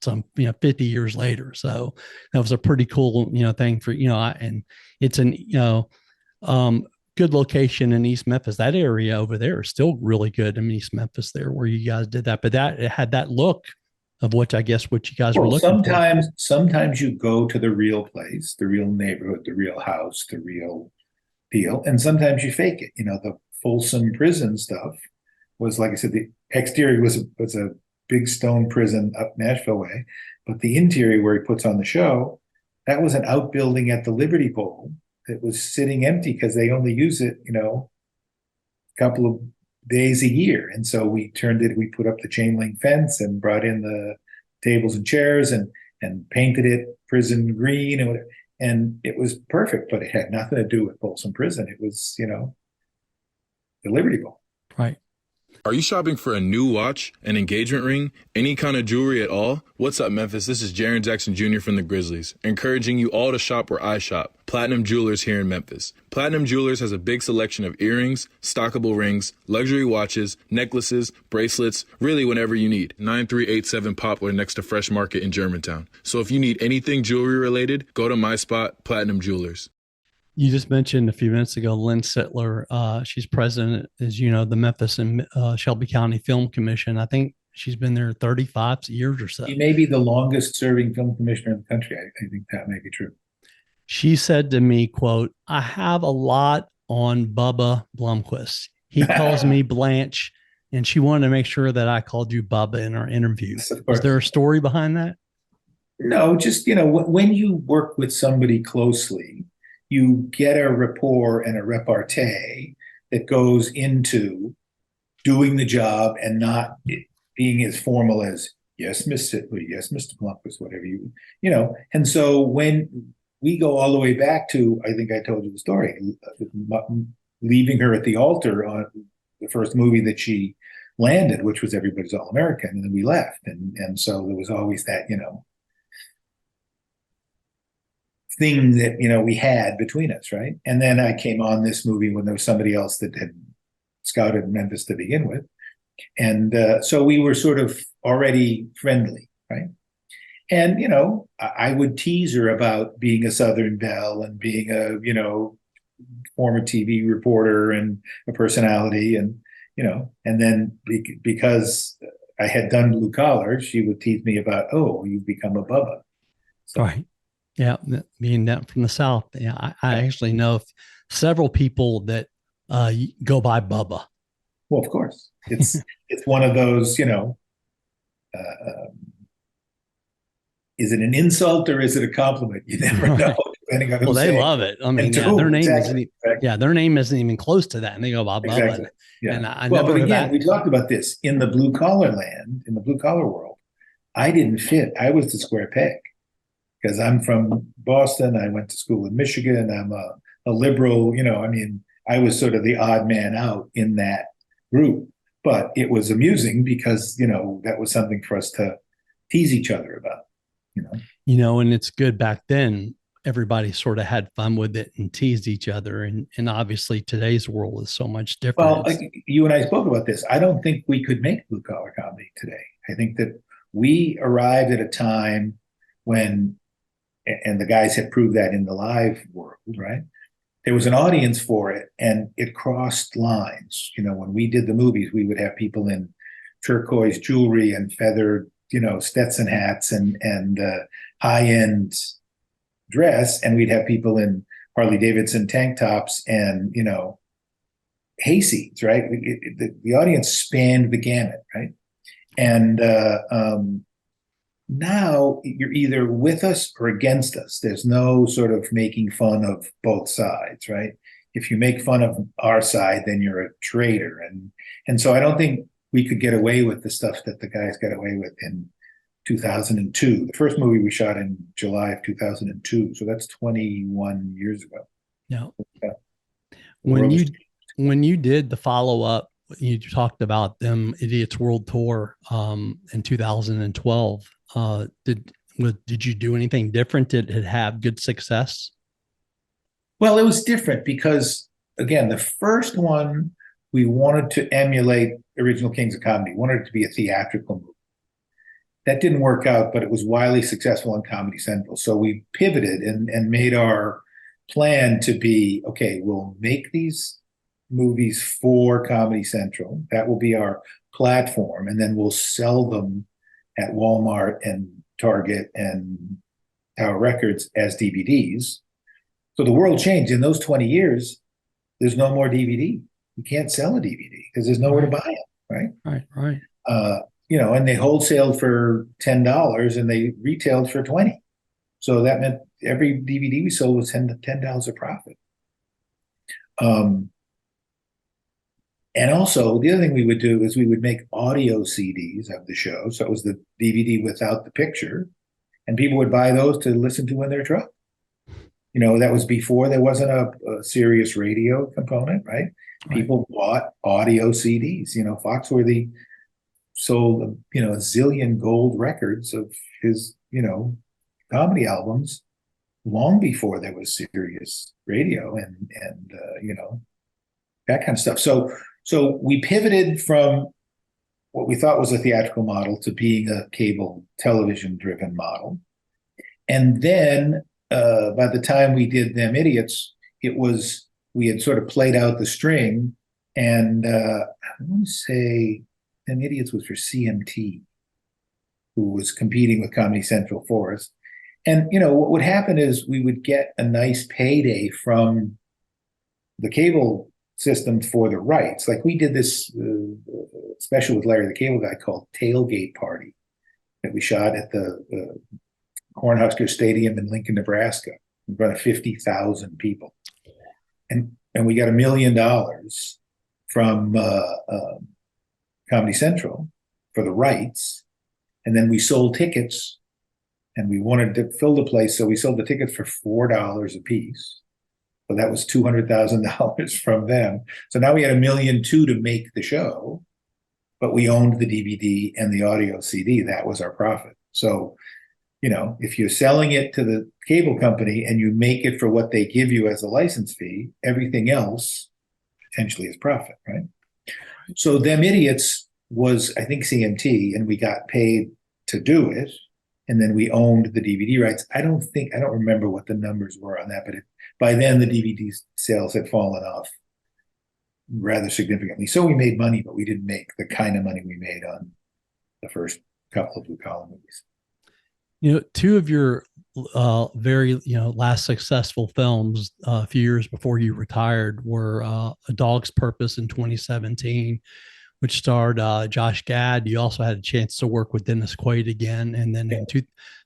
some, 50 years later. So that was a pretty cool, thing for, and it's good location in East Memphis. That area over there is still really good. I mean, East Memphis there where you guys did that, but it had that look of what you guys were looking for. Sometimes you go to the real place, the real neighborhood, the real house, the real deal. And sometimes you fake it. The Folsom prison stuff was, like I said, the exterior was a big stone prison up Nashville way, but the interior where he puts on the show, that was an outbuilding at the Liberty Pole that was sitting empty because they only use it, a couple of days a year. And so we put up the chain link fence and brought in the tables and chairs and painted it prison green and whatever. And it was perfect, but it had nothing to do with Folsom Prison. It was, the Liberty Bowl. Right. Are you shopping for a new watch, an engagement ring, any kind of jewelry at all? What's up, Memphis? This is Jaren Jackson Jr. from the Grizzlies, encouraging you all to shop where I shop, Platinum Jewelers here in Memphis. Platinum Jewelers has a big selection of earrings, stockable rings, luxury watches, necklaces, bracelets, really whenever you need. 9387 Poplar next to Fresh Market in Germantown. So if you need anything jewelry related, go to my spot, Platinum Jewelers. You just mentioned a few minutes ago Lynn Sittler. She's president, as you know, the Memphis and Shelby County Film Commission. I think she's been there 35 years or so. She may be the longest serving film commissioner in the country. I think that may be true. She said to me, quote, "I have a lot on Bubba Blomquist. He calls me Blanche, and she wanted to make sure that I called you Bubba in our interview." Yes, is there a story behind that? No, just, when you work with somebody closely, you get a rapport and a repartee that goes into doing the job and not being as formal as, yes, Miss Sittler, yes, Mr. Blomquist, whatever And so when we go all the way back to, I think I told you the story, leaving her at the altar on the first movie that she landed, which was Everybody's All-American, and then we left. And so there was always that, thing that we had between us, right? And then I came on this movie when there was somebody else that had scouted Memphis to begin with, and so we were sort of already friendly, right? And I would tease her about being a Southern belle and being a former TV reporter and a personality, and and then because I had done Blue Collar, she would tease me about, oh, you've become a Bubba. So, right. Yeah, being down from the South. Yeah, I actually know several people that go by Bubba. Well, of course, it's one of those. Is it an insult or is it a compliment? You never know, depending on who's they love it. I mean, their name exactly. their name isn't even close to that, and they go by Bubba. Exactly. Yeah. And I well, never but again, we talked about this in the blue collar land, in the blue collar world. I didn't fit. I was the square peg. Because I'm from Boston, I went to school in Michigan, I'm a liberal, I was sort of the odd man out in that group. But it was amusing because, that was something for us to tease each other about, and it's good back then. Everybody sort of had fun with it and teased each other. And obviously today's world is so much different. Well, you and I spoke about this. I don't think we could make blue collar comedy today. I think that we arrived at a time when, and the guys had proved that in the live world, right? There was an audience for it, and it crossed lines. When we did the movies, we would have people in turquoise jewelry and feathered, Stetson hats and high-end dress, and we'd have people in Harley Davidson tank tops and hayseeds, right? The audience spanned the gamut, right? And now you're either with us or against us. There's no sort of making fun of both sides, right? If you make fun of our side, then you're a traitor. And so I don't think we could get away with the stuff that the guys got away with in 2002. The first movie we shot in July of 2002. So that's 21 years ago. Yeah. When you did the follow-up, you talked about them Idiots World Tour in 2012. Did you do anything different? Did it have good success? Well, it was different because, again, the first one, we wanted to emulate Original Kings of Comedy. We wanted it to be a theatrical movie. That didn't work out, but it was wildly successful on Comedy Central. So we pivoted and made our plan to be, okay, we'll make these movies for Comedy Central. That will be our platform. And then we'll sell them at Walmart and Target and Tower Records as DVDs. So the world changed. In those 20 years, there's no more DVD. You can't sell a DVD because there's nowhere to buy it, right? Right. And they wholesaled for $10 and they retailed for $20. So that meant every DVD we sold was $10 a profit. And also, the other thing we would do is we would make audio CDs of the show. So it was the DVD without the picture. And people would buy those to listen to in their truck. That was before there wasn't a serious radio component, right? People bought audio CDs. Foxworthy sold, a zillion gold records of his, comedy albums long before there was serious radio and that kind of stuff. So we pivoted from what we thought was a theatrical model to being a cable television driven model. And then by the time we did Them Idiots, we had sort of played out the string. And I want to say Them Idiots was for CMT, who was competing with Comedy Central for us. And, what would happen is we would get a nice payday from the cable system for the rights. Like we did this special with Larry the Cable Guy called Tailgate Party that we shot at the Cornhusker Stadium in Lincoln, Nebraska, in front of 50,000 people. And we got $1 million from Comedy Central for the rights. And then we sold tickets, and we wanted to fill the place. So we sold the tickets for $4 a piece. So that was $200,000 from them. So now we had $1.2 million to make the show, but we owned the DVD and the audio CD. That was our profit. So, if you're selling it to the cable company and you make it for what they give you as a license fee, everything else potentially is profit, right? So Them Idiots was, I think, CMT, and we got paid to do it. And then we owned the DVD rights. I don't remember what the numbers were on that, but by then the DVD sales had fallen off rather significantly. So we made money, but we didn't make the kind of money we made on the first couple of blue collar movies. Two of your very last successful films a few years before you retired were A Dog's Purpose in 2017, which starred Josh Gad. You also had a chance to work with Dennis Quaid again. And then in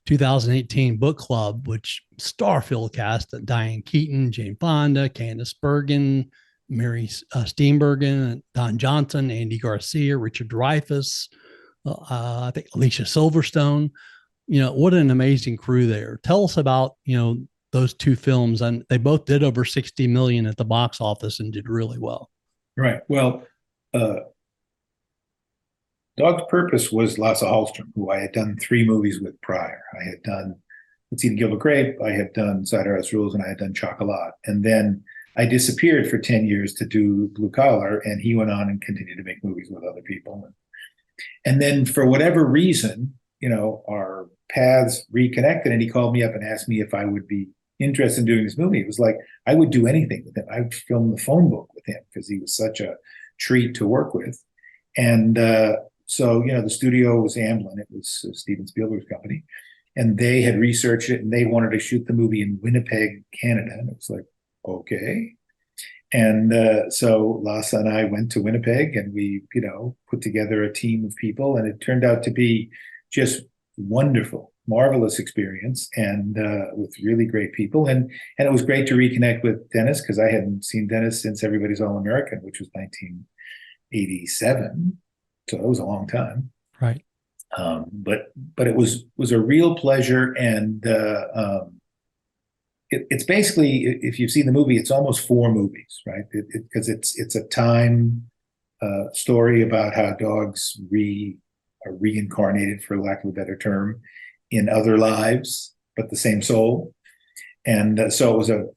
2018, Book Club, which star-filled cast: Diane Keaton, Jane Fonda, Candice Bergen, Mary Steenburgen, Don Johnson, Andy Garcia, Richard Dreyfuss, I think Alicia Silverstone. What an amazing crew there. Tell us about, those two films. And they both did over 60 million at the box office and did really well. Right. Well, Dog's Purpose was Lasse Hallström, who I had done 3 movies with prior. I had done Let's Eat and Gilbert Grape, I had done Cider House Rules, and I had done Chocolat. And then I disappeared for 10 years to do Blue Collar, and he went on and continued to make movies with other people. And then for whatever reason, our paths reconnected, and he called me up and asked me if I would be interested in doing this movie. It was like, I would do anything with him. I would film the phone book with him because he was such a treat to work with. And so, the studio was Amblin. It was Steven Spielberg's company. And they had researched it, and they wanted to shoot the movie in Winnipeg, Canada. And it was like, okay. And so Lasse and I went to Winnipeg, and we, put together a team of people, and it turned out to be just wonderful, marvelous experience, and with really great people. And it was great to reconnect with Dennis, because I hadn't seen Dennis since Everybody's All-American, which was 1987. So it was a long time. Right. But it was a real pleasure. And it's basically, if you've seen the movie, it's almost 4 movies, right? Because it's a time story about how dogs are reincarnated, for lack of a better term, in other lives, but the same soul. And so it was a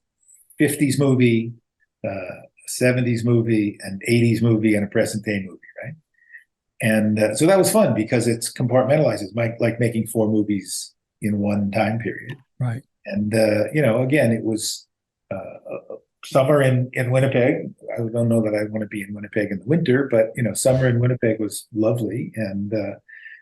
50s movie, 70s movie, an 80s movie, and a present day movie, right? And so that was fun because it's compartmentalized. It's like making 4 movies in one time period. Right. And, again, it was summer in Winnipeg. I don't know that I want to be in Winnipeg in the winter, but, summer in Winnipeg was lovely. And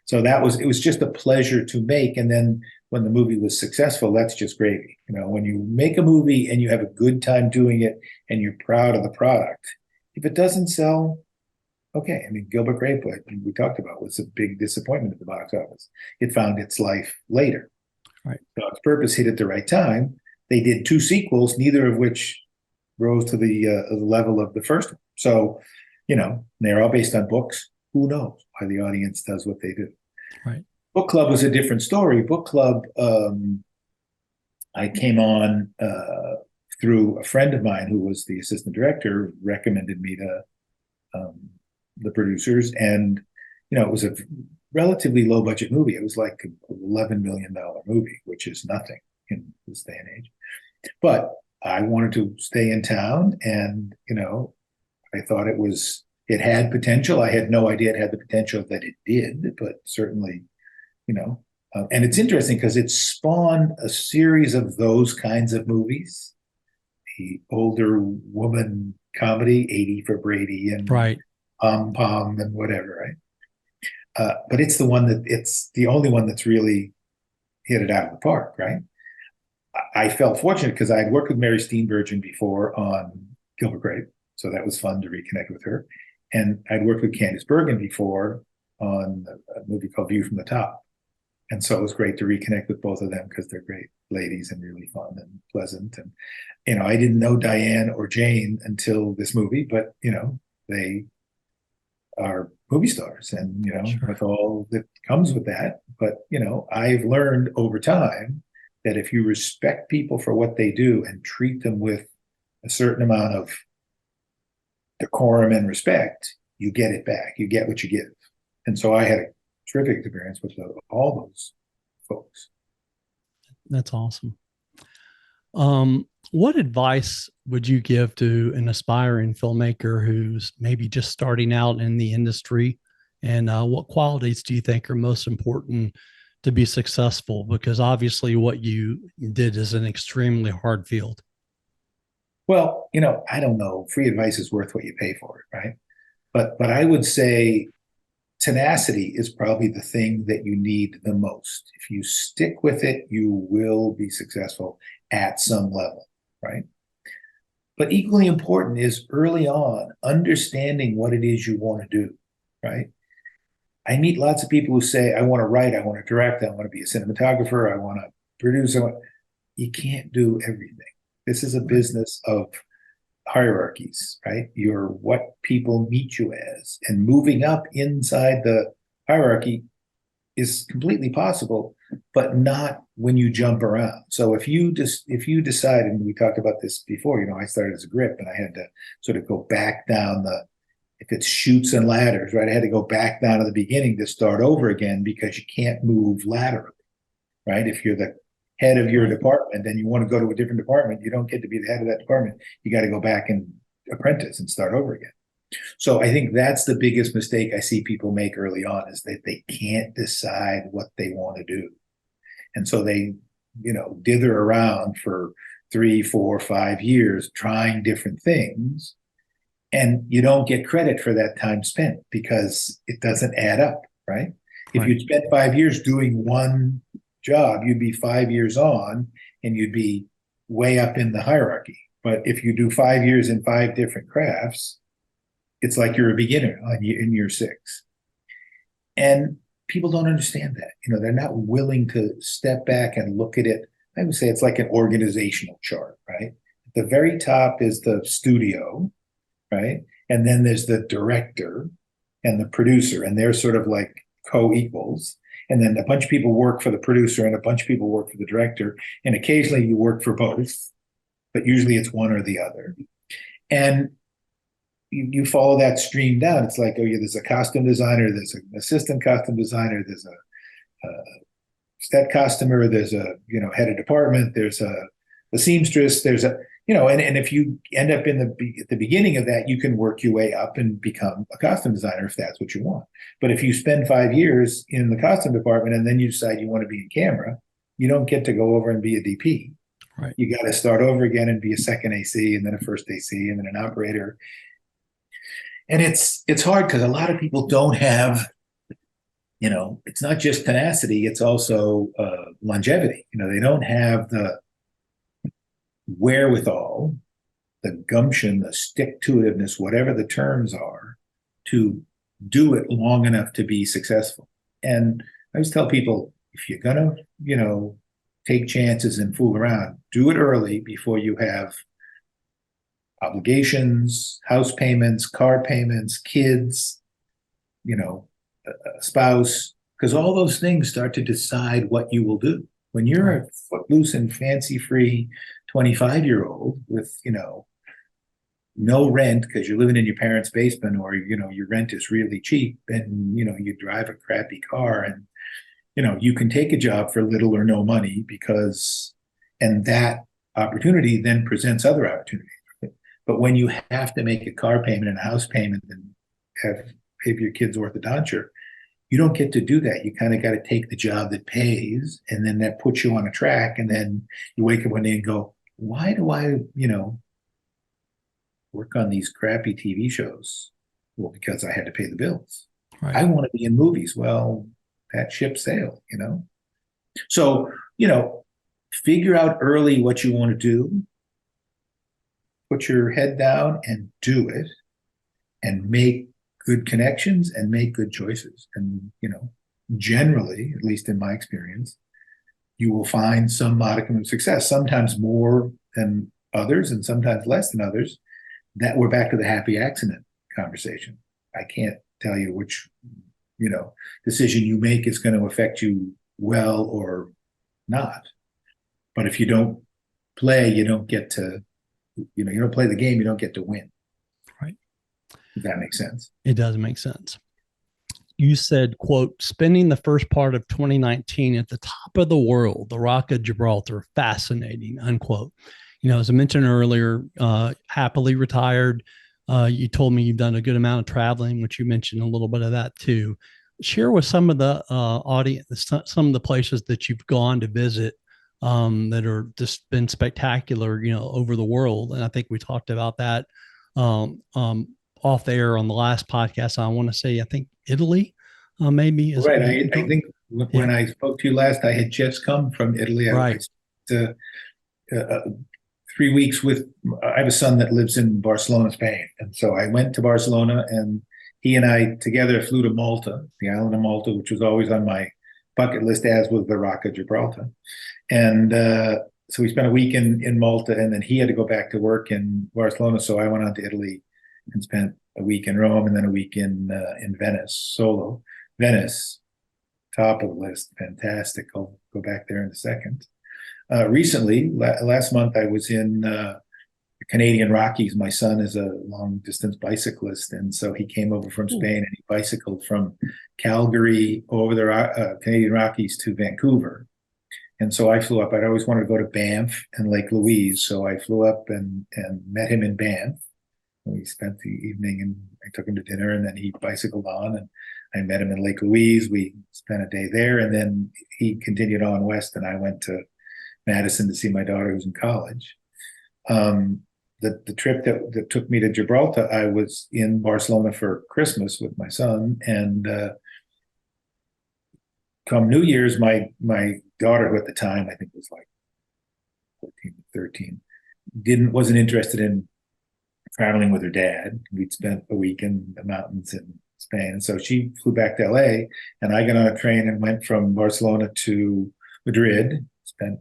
so it was just a pleasure to make. And then when the movie was successful, that's just gravy. When you make a movie and you have a good time doing it and you're proud of the product, if it doesn't sell, okay. I mean, Gilbert Grape, we talked about, was a big disappointment at the box office. It found its life later. Right. Dog's Purpose hit at the right time. They did 2 sequels, neither of which rose to the level of the first one. So, they're all based on books. Who knows why the audience does what they do? Right. Book Club was a different story. Book Club I came on through a friend of mine who was the assistant director, recommended me to um, the producers, and it was a relatively low budget movie. It was like an $11 million movie, which is nothing in this day and age. But I wanted to stay in town, and I thought it had potential. I had no idea it had the potential that it did, but certainly, and it's interesting because it spawned a series of those kinds of movies. The older woman comedy, 80 for Brady and Right. Pom Pom and whatever, right? But it's the only one that's really hit it out of the park, right? I felt fortunate because I had worked with Mary Steenburgen before on Gilbert Grape, so that was fun to reconnect with her. And I'd worked with Candice Bergen before on a movie called View from the Top. And so it was great to reconnect with both of them because they're great ladies and really fun and pleasant. And, I didn't know Diane or Jane until this movie, but, they are movie stars and, Sure. with all that comes with that. But, I've learned over time that if you respect people for what they do and treat them with a certain amount of decorum and respect, you get it back. You get what you give. And so I had a terrific experience with all those folks. That's awesome. What advice would you give to an aspiring filmmaker who's maybe just starting out in the industry? And what qualities do you think are most important to be successful? Because obviously, what you did is an extremely hard field. Well, I don't know. Free advice is worth what you pay for it, right? But I would say tenacity is probably the thing that you need the most. If you stick with it, you will be successful at some level, right? But equally important is early on understanding what it is you want to do, right? I meet lots of people who say, I want to write, I want to direct, I want to be a cinematographer, I want to produce. You can't do everything. This is a business of hierarchies, right? You're what people meet you as, and moving up inside the hierarchy is completely possible, but not when you jump around. So if you decide, and we talked about this before, I started as a grip and I had to sort of go back down if it's chutes and ladders, right? I had to go back down to the beginning to start over again because you can't move laterally, right? If you're the head of your department and you want to go to a different department, you don't get to be the head of that department. You got to go back and apprentice and start over again. So I think that's the biggest mistake I see people make early on, is that they can't decide what they want to do. And so they, dither around for 3, 4, 5 years trying different things. And you don't get credit for that time spent because it doesn't add up, right? If you'd spent 5 years doing one job, you'd be 5 years on and you'd be way up in the hierarchy. But if you do 5 years in 5 different crafts, it's like you're a beginner in year 6. And people don't understand that. They're not willing to step back and look at it. I would say it's like an organizational chart, right? At the very top is the studio, right? And then there's the director and the producer, and they're sort of like co-equals. And then a bunch of people work for the producer and a bunch of people work for the director. And occasionally you work for both, but usually it's one or the other. And you follow that stream down. It's like, there's a costume designer, there's an assistant costume designer, there's a set costumer, there's a head of department, there's a seamstress, there's a and if you end up at the beginning of that, you can work your way up and become a costume designer if that's what you want. But if you spend 5 years in the costume department and then you decide you want to be in camera, you don't get to go over and be a DP. Right. You got to start over again and be a second AC and then a first AC and then an operator. And it's hard because a lot of people don't have, it's not just tenacity, it's also longevity. They don't have the wherewithal, the gumption, the stick-to-itiveness, whatever the terms are, to do it long enough to be successful. And I always tell people, if you're going to, take chances and fool around, do it early before you have obligations, house payments, car payments, kids, a spouse, because all those things start to decide what you will do. When you're a footloose and fancy-free 25-year-old with, no rent because you're living in your parents' basement, or, your rent is really cheap, and, you drive a crappy car, and, you can take a job for little or no money and that opportunity then presents other opportunities. But when you have to make a car payment and a house payment and pay for your kids' orthodonture, you don't get to do that. You kind of got to take the job that pays, and then that puts you on a track. And then you wake up one day and go, why do I, work on these crappy TV shows? Well, because I had to pay the bills. Right. I want to be in movies. Well, that ship sailed, So, figure out early what you want to do, put your head down and do it, and make good connections and make good choices. And, generally, at least in my experience, you will find some modicum of success, sometimes more than others and sometimes less than others. That we're back to the happy accident conversation. I can't tell you which, decision you make is going to affect you well or not. But if you don't play, you don't get to, you don't play the game, you don't get to win. Right. If that makes sense. It does make sense. You said, quote, spending the first part of 2019 at the top of the world, the Rock of Gibraltar, fascinating, unquote. As I mentioned earlier, happily retired. You told me you've done a good amount of traveling, which you mentioned a little bit of that too. Share with some of the audience, some of the places that you've gone to visit that are just been spectacular, over the world. And I think we talked about that off air on the last podcast. I want to say, I think Italy, maybe. Is right. I think when I spoke to you last, I had just come from Italy. Right. 3 weeks I have a son that lives in Barcelona, Spain. And so I went to Barcelona, and he and I together flew to Malta, the island of Malta, which was always on my bucket list, as was the Rock of Gibraltar. And so we spent a week in Malta, and then he had to go back to work in Barcelona. So I went on to Italy and spent a week in Rome, and then a week in Venice, solo. Venice, top of the list, fantastic. I'll go back there in a second. Recently, last month, I was in the Canadian Rockies. My son is a long-distance bicyclist, and so he came over from Spain, and he bicycled from Calgary over the Canadian Rockies to Vancouver. And so I flew up. I'd always wanted to go to Banff and Lake Louise, so I flew up and met him in Banff. And we spent the evening, and I took him to dinner, and then he bicycled on, and I met him in Lake Louise. We spent a day there, and then he continued on west, and I went to Madison to see my daughter who's in college. The trip that took me to Gibraltar, I was in Barcelona for Christmas with my son, and come New Year's, my daughter, who at the time I think was like 14, 13, wasn't interested in traveling with her dad. We'd spent a week in the mountains in Spain, and so she flew back to LA, and I got on a train and went from Barcelona to Madrid. Spent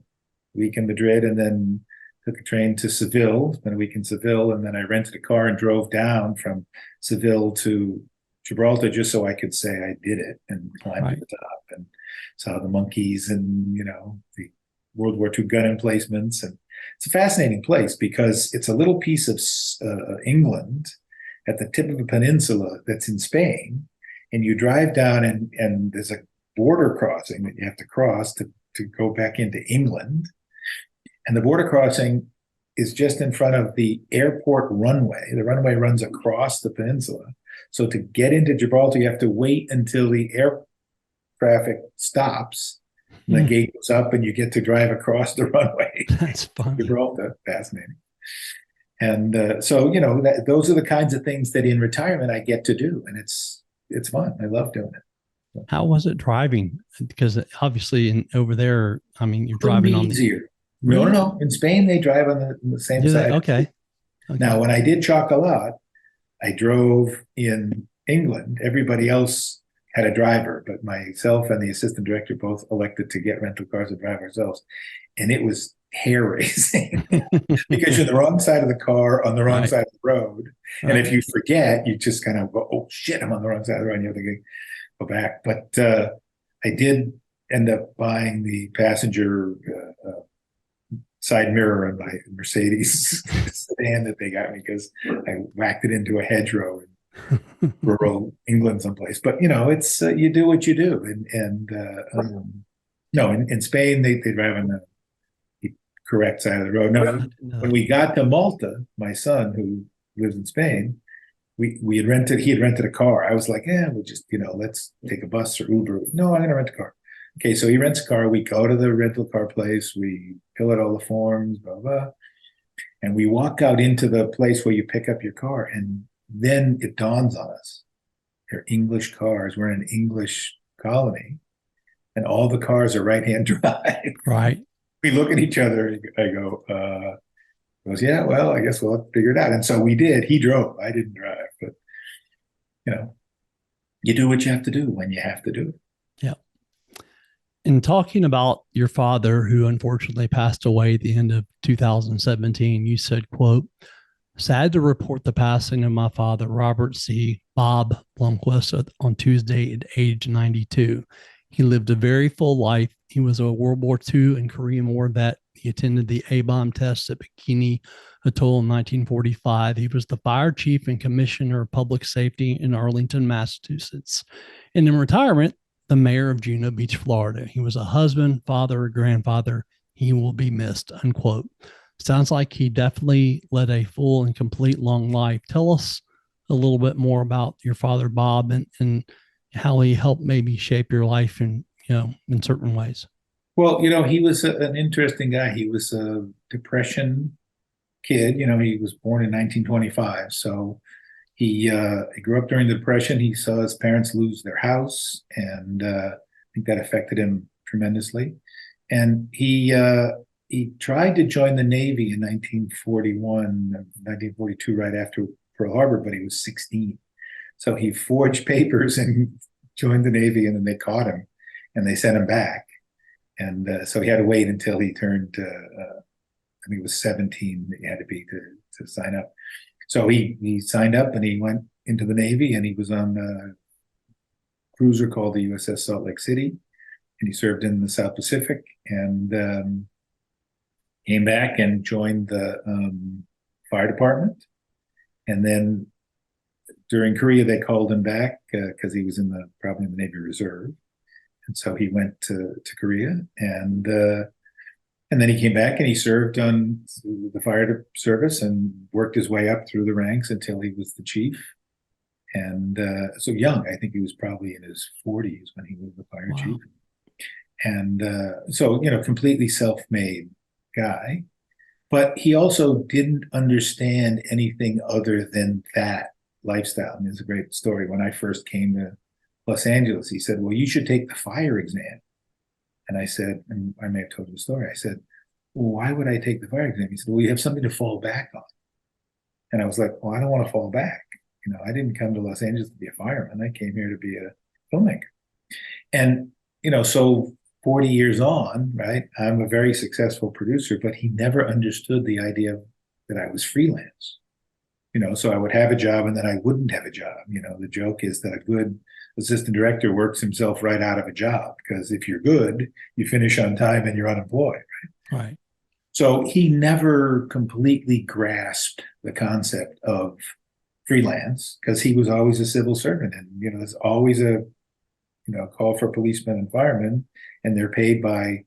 week in Madrid, and then took a train to Seville, spent a week in Seville, and then I rented a car and drove down from Seville to Gibraltar just so I could say I did it, and climbed to the top and saw the monkeys and, the World War II gun emplacements. And it's a fascinating place because it's a little piece of England at the tip of a peninsula that's in Spain, and you drive down and there's a border crossing that you have to cross to go back into England. And the border crossing is just in front of the airport runway. The runway runs across the peninsula. So to get into Gibraltar, you have to wait until the air traffic stops, and the gate goes up, and you get to drive across the runway. That's fun. Gibraltar, fascinating. And so, those are the kinds of things that in retirement I get to do. And it's fun. I love doing it. How was it driving? Because obviously over there, I mean, you're driving on easier. No. In Spain, they drive on the same side. Okay. Now, when I did Chocolat, I drove in England. Everybody else had a driver, but myself and the assistant director both elected to get rental cars and drive ourselves. And it was hair raising because you're the wrong side of the car on the wrong side of the road. And if you forget, you just kind of go, oh shit, I'm on the wrong side of the road. And you have to go back. But I did end up buying the passenger side mirror on my Mercedes sedan that they got me because I whacked it into a hedgerow in rural England someplace. But it's you do what you do, no, in Spain they drive on the correct side of the road. No, when we got to Malta, my son who lives in Spain, he had rented a car. I was like, we'll just let's take a bus or Uber. No, I'm gonna rent a car. Okay, so he rents a car. We go to the rental car place. We fill out all the forms, blah, blah. And we walk out into the place where you pick up your car. And then it dawns on us. They're English cars. We're in an English colony. And all the cars are right-hand drive. Right. We look at each other. And I go, he goes, yeah, well, I guess we'll have to figure it out. And so we did. He drove. I didn't drive. But, you do what you have to do when you have to do it. Yeah. In talking about your father, who unfortunately passed away at the end of 2017, you said, quote, sad to report the passing of my father, Robert C. Bob Blomquist, on Tuesday at age 92. He lived a very full life. He was a World War II and Korean War vet. He attended the A-bomb tests at Bikini Atoll in 1945. He was the fire chief and commissioner of public safety in Arlington, Massachusetts. And in retirement, the mayor of Juno Beach, Florida. He was a husband, father, grandfather. He will be missed, unquote. Sounds like he definitely led a full and complete long life. Tell us a little bit more about your father, Bob, and how he helped maybe shape your life in certain ways. Well, he was an interesting guy. He was a Depression kid. He was born in 1925. So he grew up during the Depression. He saw his parents lose their house, and I think that affected him tremendously. And he tried to join the Navy in 1942, right after Pearl Harbor, but he was 16. So he forged papers and joined the Navy, and then they caught him, and they sent him back. And so he had to wait until he turned, I think it was 17 that he had to be to sign up. So he signed up and he went into the Navy, and he was on a cruiser called the USS Salt Lake City, and he served in the South Pacific, and came back and joined the fire department. And then during Korea, they called him back because he was probably in the Navy Reserve. And so he went to Korea, and then he came back and he served on the fire service and worked his way up through the ranks until he was the chief. And so young, I think he was probably in his 40s when he was the fire chief. And so, completely self-made guy. But he also didn't understand anything other than that lifestyle. And it's a great story. When I first came to Los Angeles, he said, well, you should take the fire exam. And I said, and I may have told you the story, I said, well, why would I take the fire exam? He said, well, you have something to fall back on. And I was like, well, I don't want to fall back. I didn't come to Los Angeles to be a fireman. I came here to be a filmmaker. And, so 40 years on, right, I'm a very successful producer, but he never understood the idea that I was freelance. So I would have a job and then I wouldn't have a job. The joke is that a good assistant director works himself right out of a job, because if you're good, you finish on time and you're unemployed, right? Right. So he never completely grasped the concept of freelance, because he was always a civil servant, and there's always a call for policemen and firemen, and they're paid by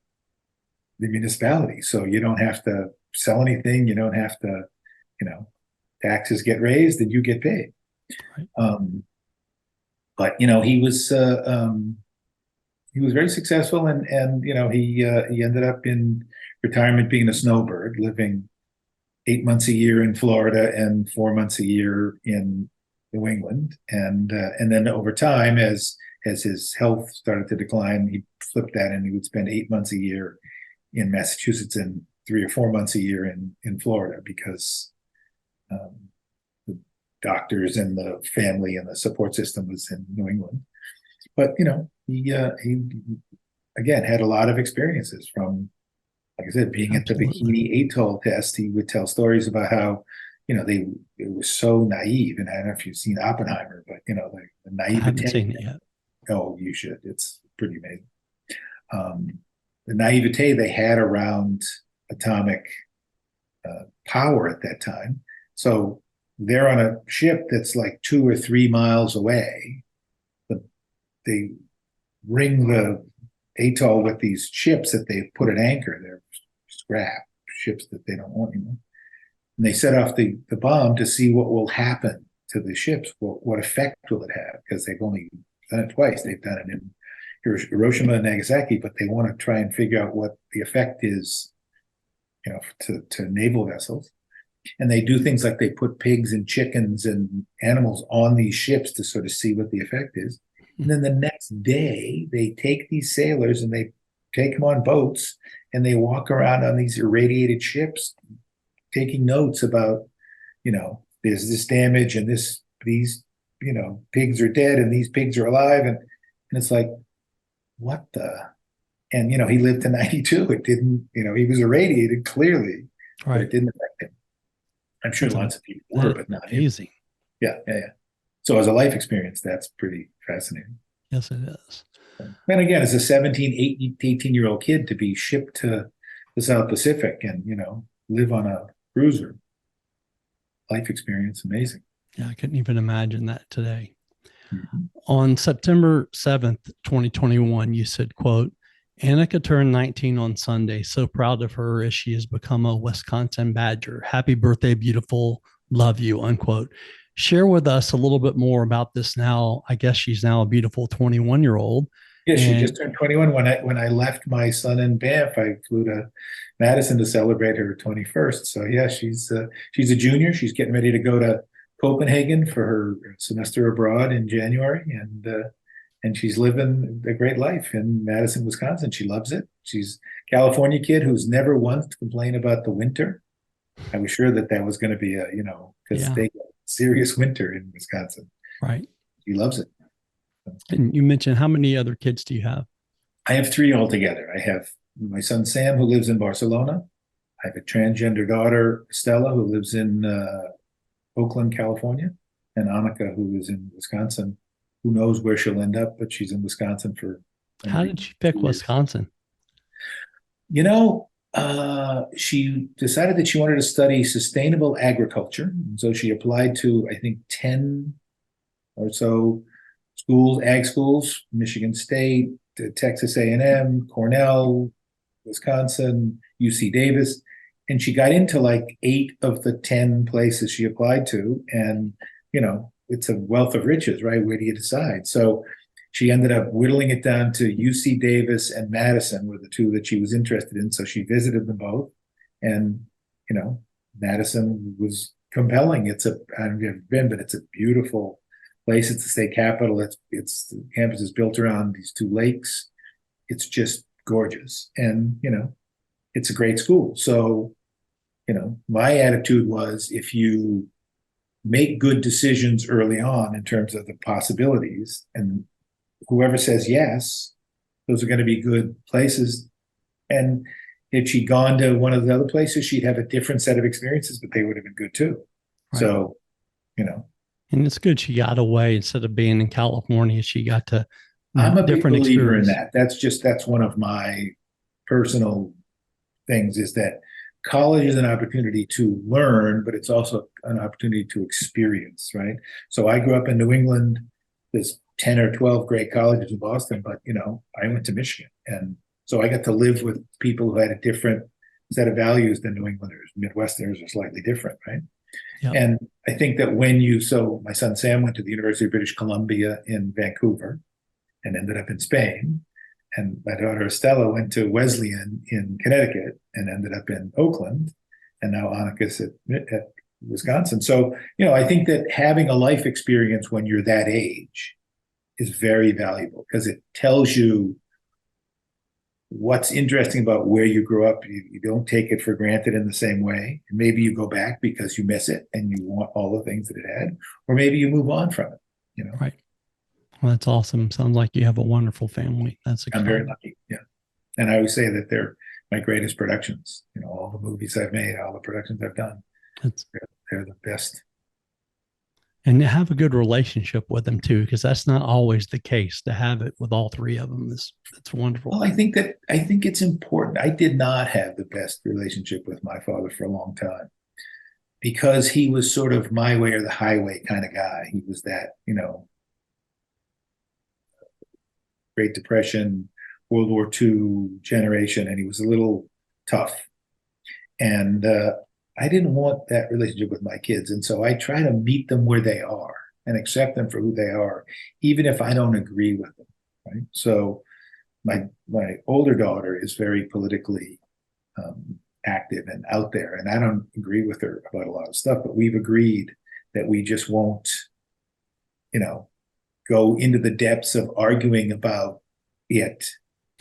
the municipality, so you don't have to sell anything, you don't have to, taxes get raised and you get paid. Right. But he was very successful, and he ended up in retirement being a snowbird, living 8 months a year in Florida and 4 months a year in New England. And then over time, as his health started to decline, he flipped that, and he would spend 8 months a year in Massachusetts and 3 or 4 months a year in Florida, because the doctors and the family and the support system was in New England. But he again had a lot of experiences from, like I said, being Absolutely. At the Bikini Atoll test. He would tell stories about how, it was so naive. And I don't know if you've seen Oppenheimer, but the naivety. I haven't seen it yet. Oh, you should. It's pretty amazing. the naivete they had around atomic power at that time. So they're on a ship that's like 2 or 3 miles away. They ring the atoll with these ships that they put at anchor. They're scrap ships that they don't want anymore. And they set off the bomb to see what will happen to the ships. What effect will it have? Because they've only done it twice. They've done it in Hiroshima and Nagasaki, but they want to try and figure out what the effect is, to naval vessels. And they do things like they put pigs and chickens and animals on these ships to sort of see what the effect is. And then the next day, they take these sailors and they take them on boats and they walk around on these irradiated ships, taking notes about, there's this damage and these, pigs are dead and these pigs are alive. And it's like, what the? And, he lived to 92. It didn't, he was irradiated clearly, but it didn't affect him. I'm sure lots of people were, but not amazing. Yeah. So as a life experience, that's pretty fascinating. Yes, it is. And again, as a 17, 18-year-old kid to be shipped to the South Pacific and, live on a cruiser, life experience, amazing. Yeah, I couldn't even imagine that today. Mm-hmm. On September 7th, 2021, you said, quote, Annika turned 19 on Sunday. So proud of her as she has become a Wisconsin Badger. Happy birthday, beautiful. Love you, unquote. Share with us a little bit more about this now. I guess she's now a beautiful 21-year-old. Yeah, she just turned 21. When I left my son in Banff, I flew to Madison to celebrate her 21st. So yeah, she's a junior. She's getting ready to go to Copenhagen for her semester abroad in January, and she's living a great life in Madison, Wisconsin. She loves it. She's a California kid who's never once complained about the winter. I was sure that was going to be because they get serious winter in Wisconsin. Right. She loves it. And you mentioned, how many other kids do you have? I have 3 altogether. I have my son, Sam, who lives in Barcelona. I have a transgender daughter, Stella, who lives in Oakland, California, and Annika, who is in Wisconsin. Who knows where she'll end up, but she's in Wisconsin for. How did you pick Wisconsin? She decided that she wanted to study sustainable agriculture. And so she applied to, I think, 10 or so schools, ag schools, Michigan State, Texas A&M, Cornell, Wisconsin, UC Davis. And she got into like 8 of the 10 places she applied to. And, it's a wealth of riches, right? Where do you decide? So she ended up whittling it down to UC Davis and Madison were the 2 that she was interested in. So she visited them both. And, Madison was compelling. I don't know if you've been, but it's a beautiful place. It's the state capital. The campus is built around these 2 lakes. It's just gorgeous. And, it's a great school. So, my attitude was, if you make good decisions early on in terms of the possibilities, and whoever says yes, those are going to be good places. And if she'd gone to one of the other places, she'd have a different set of experiences, but they would have been good too. Right. So, And it's good she got away instead of being in California. She got to I'm a big believer in that. That's one of my personal things, is that college is an opportunity to learn, but it's also an opportunity to experience, right? So I grew up in New England. There's 10 or 12 great colleges in Boston, but, I went to Michigan. And so I got to live with people who had a different set of values than New Englanders. Midwesterners are slightly different, right? Yep. And I think that my son Sam went to the University of British Columbia in Vancouver and ended up in Spain. And my daughter Estella went to Wesleyan in Connecticut and ended up in Oakland. And now Annika's at Wisconsin. So, I think that having a life experience when you're that age is very valuable, because it tells you what's interesting about where you grew up. You don't take it for granted in the same way. And maybe you go back because you miss it and you want all the things that it had, or maybe you move on from it, Right. Well, that's awesome. Sounds like you have a wonderful family. I'm very lucky. Yeah. And I always say that they're my greatest productions. All the movies I've made, all the productions I've done, they're the best. And have a good relationship with them too, because that's not always the case. To have it with all three of them is it's wonderful. Well, I think it's important. I did not have the best relationship with my father for a long time because he was sort of my way or the highway kind of guy. He was that, Great Depression, World War II generation, and he was a little tough. And I didn't want that relationship with my kids. And so I try to meet them where they are and accept them for who they are, even if I don't agree with them. Right. So my older daughter is very politically active and out there, and I don't agree with her about a lot of stuff, but we've agreed that we just won't, go into the depths of arguing about it.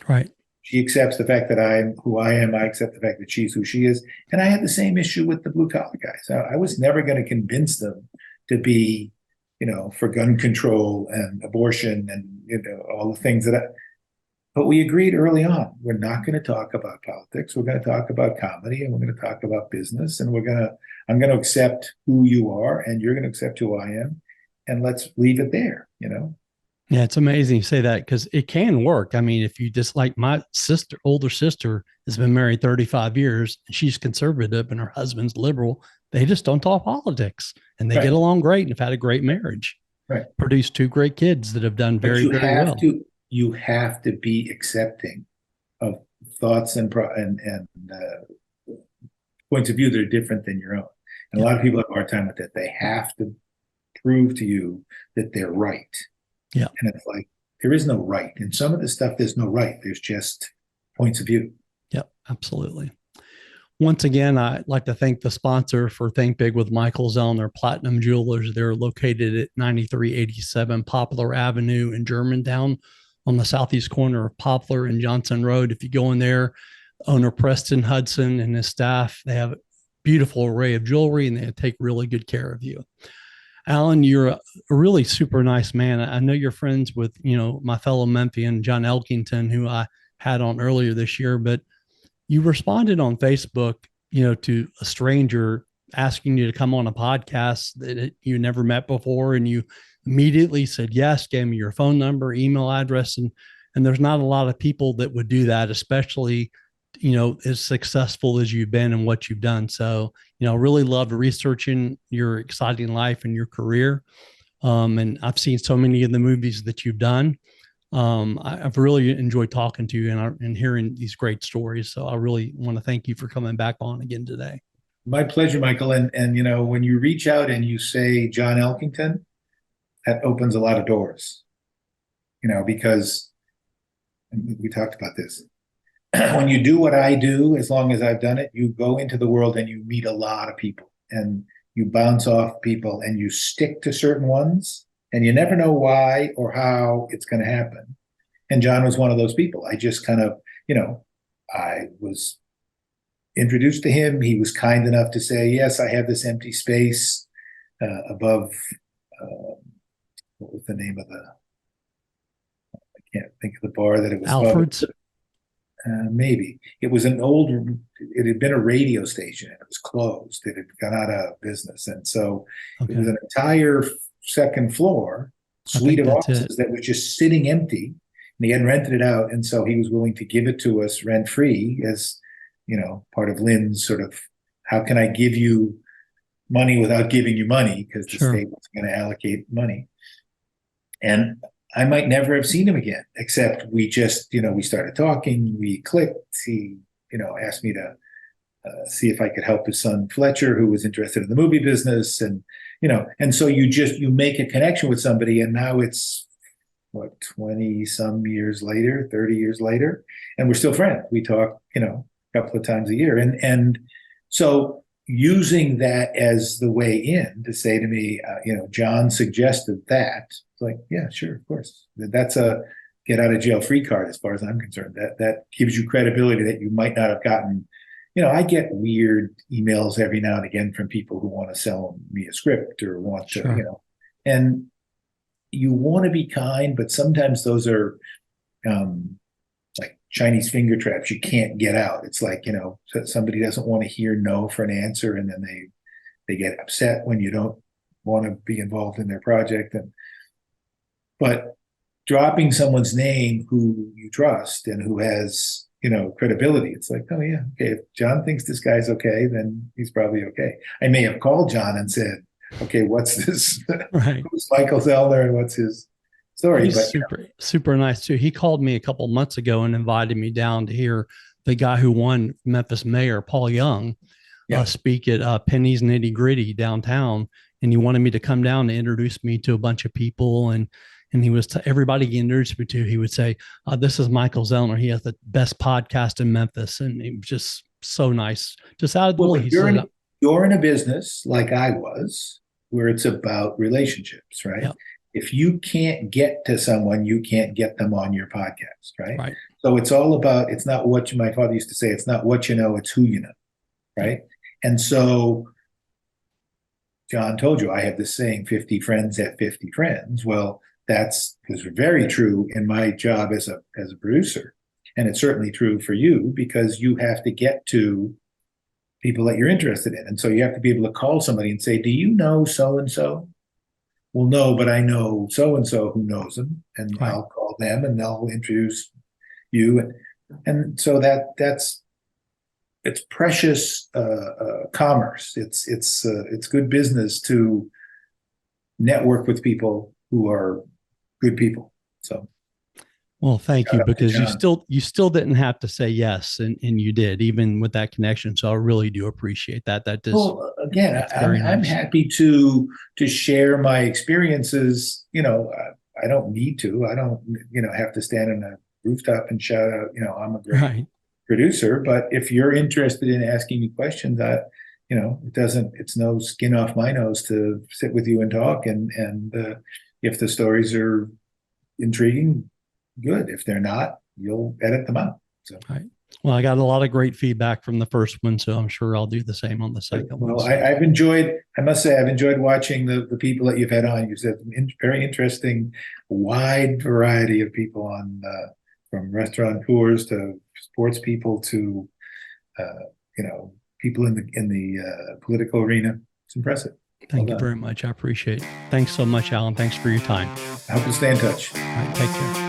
Right. She accepts the fact that I'm who I am. I accept the fact that she's who she is. And I had the same issue with the blue collar guys. I was never going to convince them to be, for gun control and abortion and, all the things but we agreed early on, we're not going to talk about politics. We're going to talk about comedy and we're going to talk about business. And I'm going to accept who you are and you're going to accept who I am. And let's leave it there, Yeah, it's amazing you say that because it can work. I mean, if you just like my older sister has been married 35 years and she's conservative and her husband's liberal, they just don't talk politics and they Right. get along great and have had a great marriage. Right. Produced two great kids that have done very, very well. You have to be accepting of thoughts and points of view that are different than your own. And a lot of people have a hard time with that. They have to prove to you that they're right. Yeah. And it's like, there is no right. In some of the stuff, there's no right. There's just points of view. Yep, absolutely. Once again, I'd like to thank the sponsor for Think Big with Michael Zellner, Platinum Jewelers. They're located at 9387 Poplar Avenue in Germantown on the southeast corner of Poplar and Johnson Road. If you go in there, owner Preston Hudson and his staff, they have a beautiful array of jewelry and they take really good care of you. Alan, you're a really super nice man. I know you're friends with, my fellow Memphian, John Elkington, who I had on earlier this year, but you responded on Facebook, to a stranger asking you to come on a podcast that you never met before. And you immediately said yes, gave me your phone number, email address. And there's not a lot of people that would do that, especially, as successful as you've been and what you've done. So, really loved researching your exciting life and your career. And I've seen so many of the movies that you've done. I've really enjoyed talking to you and hearing these great stories. So I really want to thank you for coming back on again today. My pleasure, Michael. And when you reach out and you say John Elkington, that opens a lot of doors, because we talked about this. When you do what I do, as long as I've done it, you go into the world and you meet a lot of people and you bounce off people and you stick to certain ones and you never know why or how it's going to happen. And John was one of those people. I just kind of, I was introduced to him. He was kind enough to say, yes, I have this empty space above, what was the name of I can't think of the bar that it was Alfred's. Maybe it was it had been a radio station and it was closed. It had gone out of business. And so It was an entire second floor suite of offices that was just sitting empty and he hadn't rented it out. And so he was willing to give it to us rent free as, part of Lynn's sort of, how can I give you money without giving you money? Because the state was going to allocate money. And I might never have seen him again, except we just, we started talking, we clicked. He, asked me to see if I could help his son Fletcher, who was interested in the movie business. And, and so you make a connection with somebody and now it's 20 some years later, 30 years later, and we're still friends. We talk, a couple of times a year. And so using that as the way in to say to me, John suggested that. It's like, yeah, sure, of course. That's a get out of jail free card as far as I'm concerned. That gives you credibility that you might not have gotten. I get weird emails every now and again from people who want to sell me a script or want to, and you want to be kind, but sometimes those are like Chinese finger traps you can't get out. It's like, somebody doesn't want to hear no for an answer and then they get upset when you don't want to be involved in their project. But dropping someone's name who you trust and who has, credibility, it's like, oh yeah, okay, if John thinks this guy's okay, then he's probably okay. I may have called John and said, okay, what's this? Right. Who's Michael Zellner and what's his story? He's But super nice too. He called me a couple months ago and invited me down to hear the guy who won Memphis Mayor, Paul Young, speak at Penny's Nitty Gritty downtown. And he wanted me to come down to introduce me to a bunch of people. And he was everybody he introduced me to, he would say, this is Michael Zellner. He has the best podcast in Memphis. And it was just so nice. Just out of the blue. You're in a business like I was, where it's about relationships, right? Yep. If you can't get to someone, you can't get them on your podcast, right? So it's all about, it's not what my father used to say, it's not what you know, it's who you know, right? And so John told you, I have this saying, 50 friends have 50 friends. Well, that's very true in my job as a producer. And it's certainly true for you, because you have to get to people that you're interested in. And so you have to be able to call somebody and say, do you know so-and-so? Well, no, but I know so-and-so who knows them. And I'll call them and they'll introduce you. And so it's precious commerce. It's good business to network with people who are good people. So, well, thank you, because you still didn't have to say yes, and you did, even with that connection. So I really do appreciate that. That does. Well, again, I'm happy to share my experiences. I don't need to. I don't have to stand on a rooftop and shout out. I'm a great producer. But if you're interested in asking me questions, it's no skin off my nose to sit with you and talk. And if the stories are intriguing, good. If they're not, you'll edit them out. So. Well, I got a lot of great feedback from the first one, so I'm sure I'll do the same on the second one. Well, I must say, I've enjoyed watching the people that you've had on. You've had very interesting, wide variety of people on, from restaurateurs to sports people to, people in the political arena. It's impressive. Thank you very much. I appreciate it. Thanks so much, Alan. Thanks for your time. I hope you stay in touch. All right. Take care.